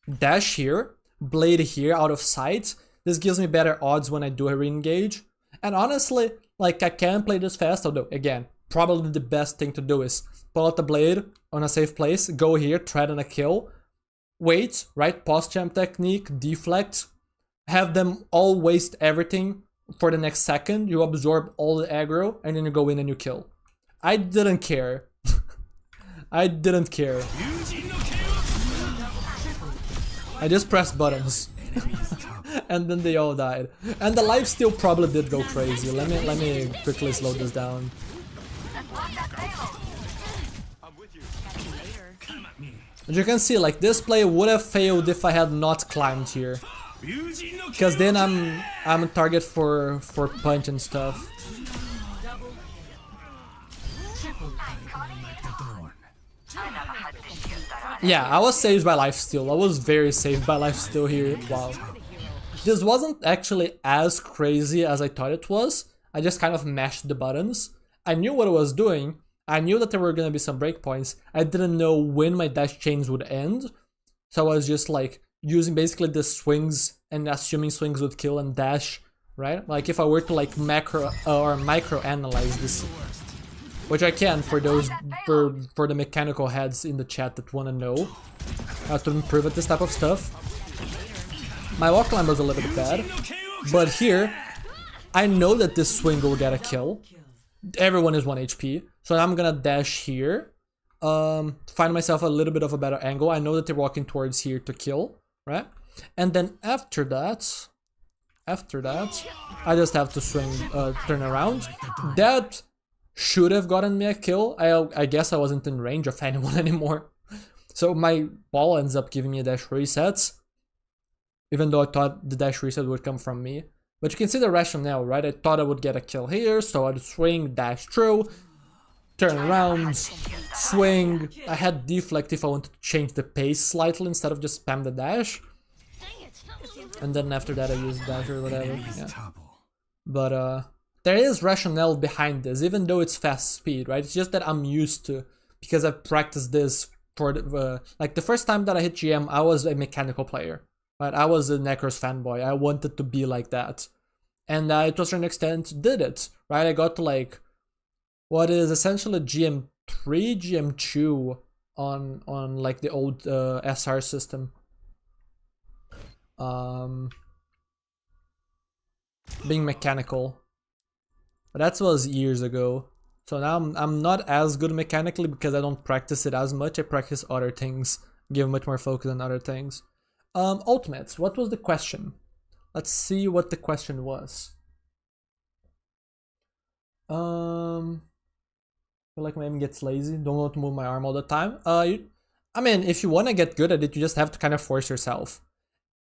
dash here, blade here out of sight. This gives me better odds when I do a re-engage. And honestly, like I can play this fast, although again, probably the best thing to do is pull out the blade on a safe place, go here, threaten a kill, wait, right, post jump technique, deflect, have them all waste everything. For the next second, you absorb all the aggro, and then you go in and you kill. I didn't care. I didn't care. I just pressed buttons. And then they all died. And the lifesteal probably did go crazy. Let me quickly slow this down. As you can see, like this play would have failed if I had not climbed here. Because then I'm a target for punch and stuff. Yeah, I was saved by lifesteal. I was very saved by lifesteal here. Wow. This wasn't actually as crazy as I thought it was. I just kind of mashed the buttons. I knew what I was doing. I knew that there were gonna be some breakpoints. I didn't know when my dash chains would end. So I was just like using basically the swings and assuming swings would kill and dash, right? Like if I were to like macro or micro analyze this, which I can for those for the mechanical heads in the chat that want to know how to improve at this type of stuff. My walk climb was a little bit bad, but here I know that this swing will get a kill. Everyone is 1 HP, so I'm gonna dash here, find myself a little bit of a better angle. I know that they're walking towards here to kill, right? And then after that, I just have to swing, turn around. That should have gotten me a kill. I guess I wasn't in range of anyone anymore. So my ball ends up giving me a dash resets, even though I thought the dash reset would come from me. But you can see the rationale, right? I thought I would get a kill here, so I'd swing, dash through, turn around, swing. I had deflect if I wanted to change the pace slightly instead of just spam the dash. And then after that I used dash or whatever. Yeah. But there is rationale behind this, even though it's fast speed, right? It's just that I'm used to, because I've practiced this for like the first time that I hit GM, I was a mechanical player, right? I was a Necros fanboy. I wanted to be like that, and to a certain extent did it, right? I got to like what is essentially GM3, GM2 on like the old SR system. being mechanical. But that was years ago. So now I'm not as good mechanically because I don't practice it as much. I practice other things, give much more focus on other things. Ultimates, what was the question? Let's see what the question was. I feel like my aim gets lazy. Don't want to move my arm all the time. I mean, if you want to get good at it, you just have to kind of force yourself.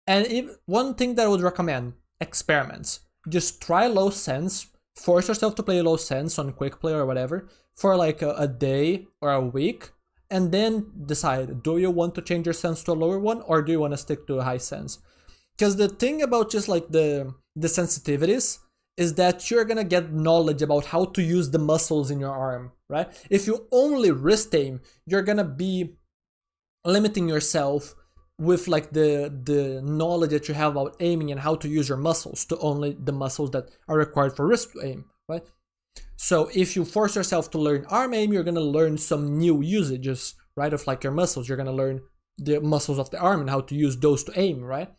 And one thing that I would recommend, experiments. Just try low sense, force yourself to play low sense on quick play or whatever for like a day or a week, and then decide, do you want to change your sense to a lower one or do you want to stick to a high sense? Because the thing about just like the sensitivities is that you're gonna get knowledge about how to use the muscles in your arm, right? If you only wrist aim, you're gonna be limiting yourself with like the knowledge that you have about aiming and how to use your muscles to only the muscles that are required for wrist aim, right? So if you force yourself to learn arm aim, you're gonna learn some new usages, right, of like your muscles. You're gonna learn the muscles of the arm and how to use those to aim, right?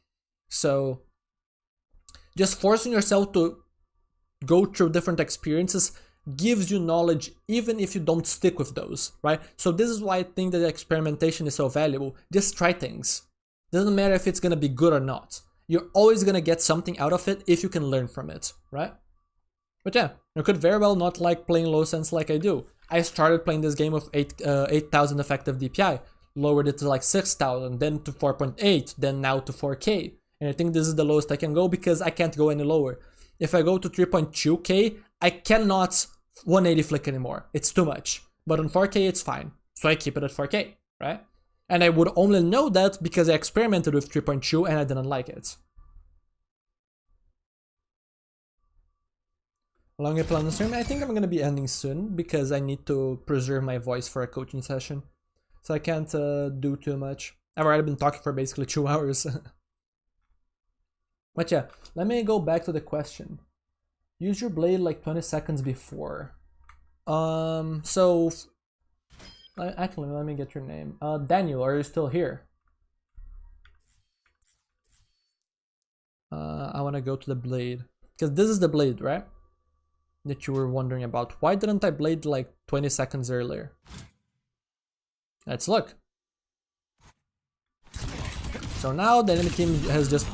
So just forcing yourself to go through different experiences gives you knowledge even if you don't stick with those, right? So this is why I think that experimentation is so valuable. Just try things. Doesn't matter if it's gonna be good or not. You're always gonna get something out of it if you can learn from it, right? But yeah, you could very well not like playing low sense like I do. I started playing this game with 8,000 effective DPI, lowered it to like 6,000, then to 4.8, then now to 4K. And I think this is the lowest I can go because I can't go any lower. If I go to 3.2K, I cannot 180 flick anymore. It's too much. But on 4K, it's fine. So I keep it at 4K, right? And I would only know that because I experimented with 3.2 and I didn't like it. How long I plan on stream? I think I'm going to be ending soon because I need to preserve my voice for a coaching session. So I can't do too much. I've already been talking for basically 2 hours. But yeah, let me go back to the question. Use your blade like 20 seconds before. So actually, let me get your name. Daniel, are you still here? I want to go to the blade because this is the blade, right? That you were wondering about. Why didn't I blade like 20 seconds earlier? Let's look. So now the enemy team has just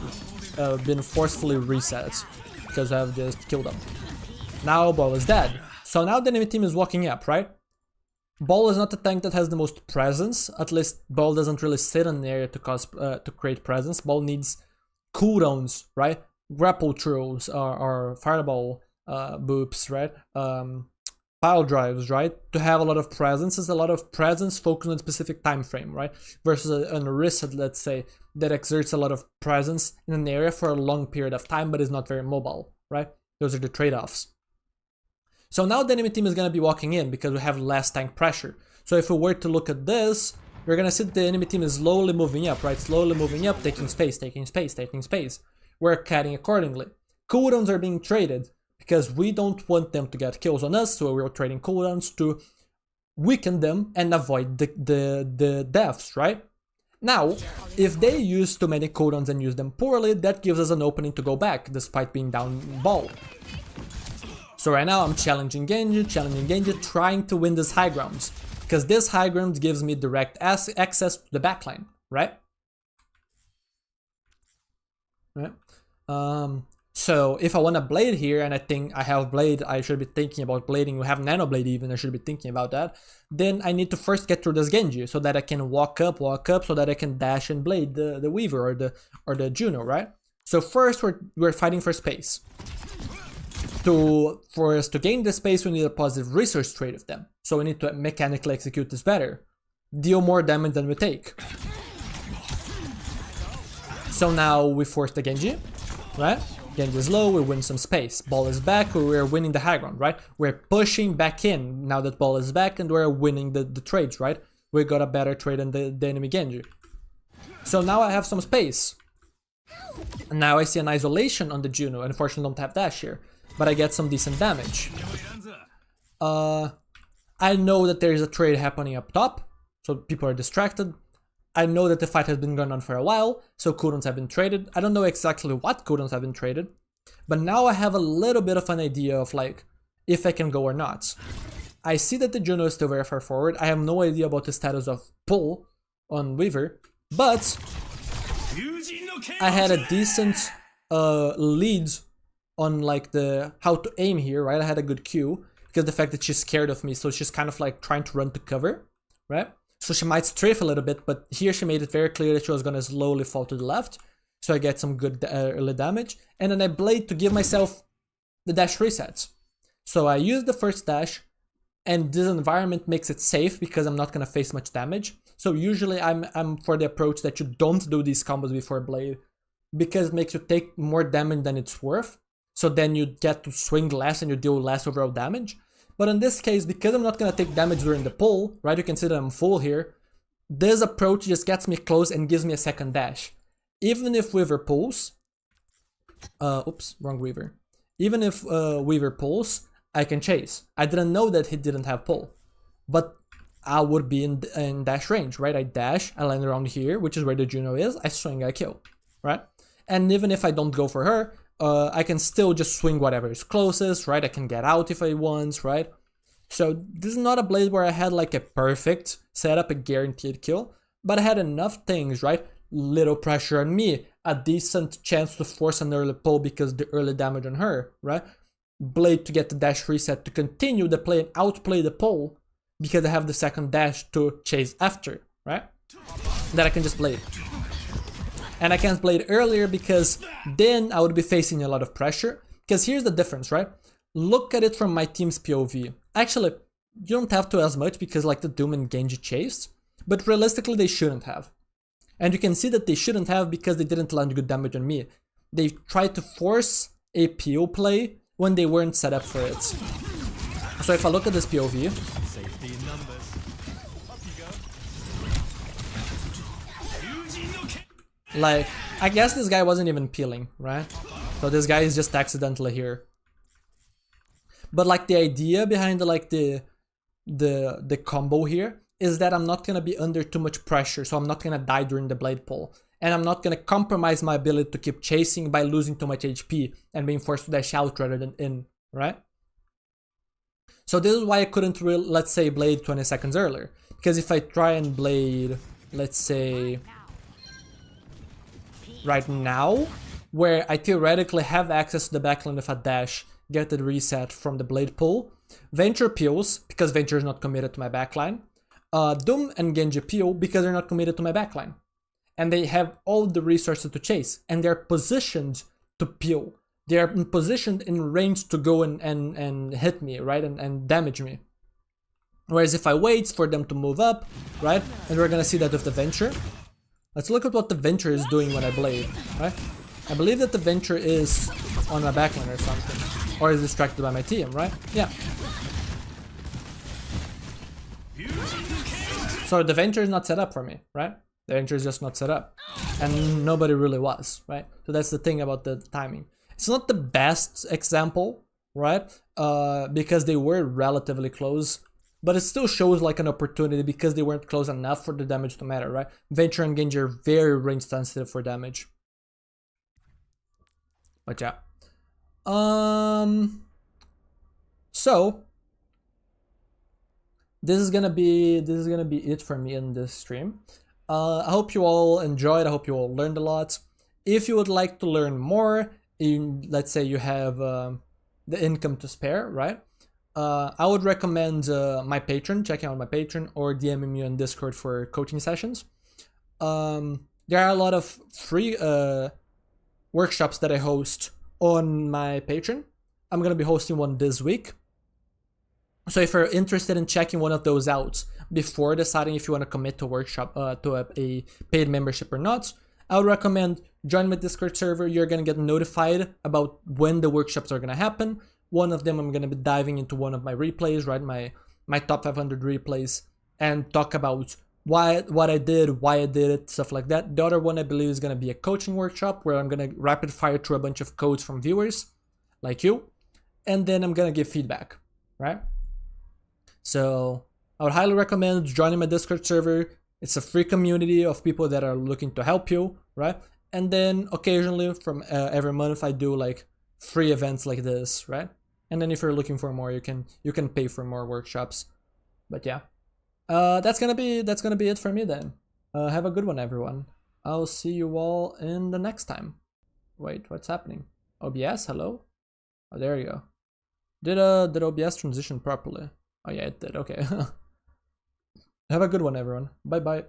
been forcefully reset because I have just killed them. Now Ball is dead. So now the enemy team is walking up, right? Ball is not the tank that has the most presence. At least Ball doesn't really sit in the area to create presence. Ball needs cooldowns, right? Grapple throws or fireball boops, right? Pile drives, right? To have a lot of presence is a lot of presence focused on a specific time frame, right? Versus an Orisa, let's say, that exerts a lot of presence in an area for a long period of time but is not very mobile, right? Those are the trade-offs. So now the enemy team is going to be walking in because we have less tank pressure. So if we were to look at this, we're going to see that the enemy team is slowly moving up, right? Slowly moving up, taking space, taking space, taking space. We're cutting accordingly. Cooldowns are being traded because we don't want them to get kills on us, so we're trading cooldowns to weaken them and avoid the deaths, right? Now, if they use too many cooldowns and use them poorly, that gives us an opening to go back, despite being down Ball. So right now I'm challenging Genji, trying to win this high grounds. Because this high ground gives me direct access to the backline, right? Right? So if I want to blade here, and I think I have blade, I should be thinking about blading. We have nano blade even, I should be thinking about that. Then I need to first get through this Genji so that I can walk up, so that I can dash and blade the Weaver or the Juno, right? So first we're fighting for space. For us to gain the space, we need a positive resource trade with them. So we need to mechanically execute this better. Deal more damage than we take. So now we force the Genji, right? Genji is low, we win some space. Ball is back, we're winning the high ground, right? We're pushing back in now that Ball is back and we're winning the trades, right? We got a better trade than the enemy Genji. So now I have some space. And now I see an isolation on the Juno. Unfortunately, don't have dash here. But I get some decent damage. I know that there is a trade happening up top, so people are distracted. I know that the fight has been going on for a while, so cooldowns have been traded. I don't know exactly what cooldowns have been traded, But now I have a little bit of an idea of like if I can go or not. I see that the Juno is still very far forward. I have no idea about the status of pull on Weaver, but I had a decent lead on like the how to aim here, right? I had a good cue because the fact that she's scared of me, so she's kind of like trying to run to cover, right? So she might strafe a little bit, but here she made it very clear that she was gonna slowly fall to the left, so I get some good early damage, and then I blade to give myself the dash reset. So I use the first dash, and this environment makes it safe because I'm not gonna face much damage. So usually I'm for the approach that you don't do these combos before blade, because it makes you take more damage than it's worth. So then you get to swing less and you deal less overall damage. But in this case, because I'm not gonna take damage during the pull, right? You can see that I'm full here. This approach just gets me close and gives me a second dash. Even if Weaver pulls, oops, wrong Weaver. Even if Weaver pulls, I can chase. I didn't know that he didn't have pull, but I would be in dash range, right? I dash, I land around here, which is where the Juno is, I swing, I kill, right? And even if I don't go for her, I can still just swing whatever is closest, right? I can get out if I want, right? So this is not a blade where I had like a perfect setup, a guaranteed kill, but I had enough things, right? Little pressure on me, a decent chance to force an early pull because the early damage on her, right? Blade to get the dash reset to continue the play and outplay the pull because I have the second dash to chase after, right? That I can just blade. And I can't blade earlier because then I would be facing a lot of pressure. Because here's the difference, right? Look at it from my team's POV. Actually, you don't have to as much because like the Doom and Genji chased, but realistically they shouldn't have. And you can see that they shouldn't have because they didn't land good damage on me. They tried to force a PO play when they weren't set up for it. So if I look at this POV, Safety in numbers. Up you go. like, I guess this guy wasn't even peeling, right? So this guy is just accidentally here. But like the idea behind the combo here is that I'm not gonna be under too much pressure, so I'm not gonna die during the blade pull. And I'm not gonna compromise my ability to keep chasing by losing too much HP and being forced to dash out rather than in, right? So this is why I couldn't really, let's say, blade 20 seconds earlier. Because if I try and blade, let's say, right now, where I theoretically have access to the backline with a dash, get the reset from the blade pull, Venture peels, because Venture is not committed to my backline, Doom and Genji peel because they're not committed to my backline. And they have all the resources to chase, and they're positioned to peel. They're positioned in range to go and hit me, right, and damage me. Whereas if I wait for them to move up, right, and we're gonna see that with the Venture. Let's look at what the Venture is doing when I blade, right? I believe that the Venture is on my backline or something, or is distracted by my team, right? Yeah. So the Venture is not set up for me, right? The Venture is just not set up, and nobody really was, right? So that's the thing about the timing. It's not the best example, right? Because they were relatively close, but it still shows like an opportunity because they weren't close enough for the damage to matter, right? Venture and Genji are very range sensitive for damage. But yeah. So this is gonna be it for me in this stream. I hope you all enjoyed. I hope you all learned a lot. If you would like to learn more, let's say you have the income to spare, right? I would recommend my Patreon, checking out my Patreon, or DMing me on Discord for coaching sessions. There are a lot of free workshops that I host on my Patreon. I'm gonna be hosting one this week. So if you're interested in checking one of those out before deciding if you want to commit to a workshop, to a paid membership or not, I would recommend join my Discord server. You're gonna get notified about when the workshops are gonna happen. One of them, I'm gonna be diving into one of my replays, right? My top 500 replays, and talk about what I did, why I did it, stuff like that. The other one I believe is gonna be a coaching workshop where I'm gonna rapid fire through a bunch of codes from viewers like you, and then I'm gonna give feedback, right? So I would highly recommend joining my Discord server. It's a free community of people that are looking to help you, right? And then occasionally from every month I do like free events like this, right? And then if you're looking for more, you can pay for more workshops. But yeah, that's gonna be it for me then. Have a good one, everyone. I'll see you all in the next time. Wait, what's happening? OBS, hello? Oh, there you go. Did OBS transition properly? Oh yeah, it did. Okay. Have a good one, everyone. Bye bye.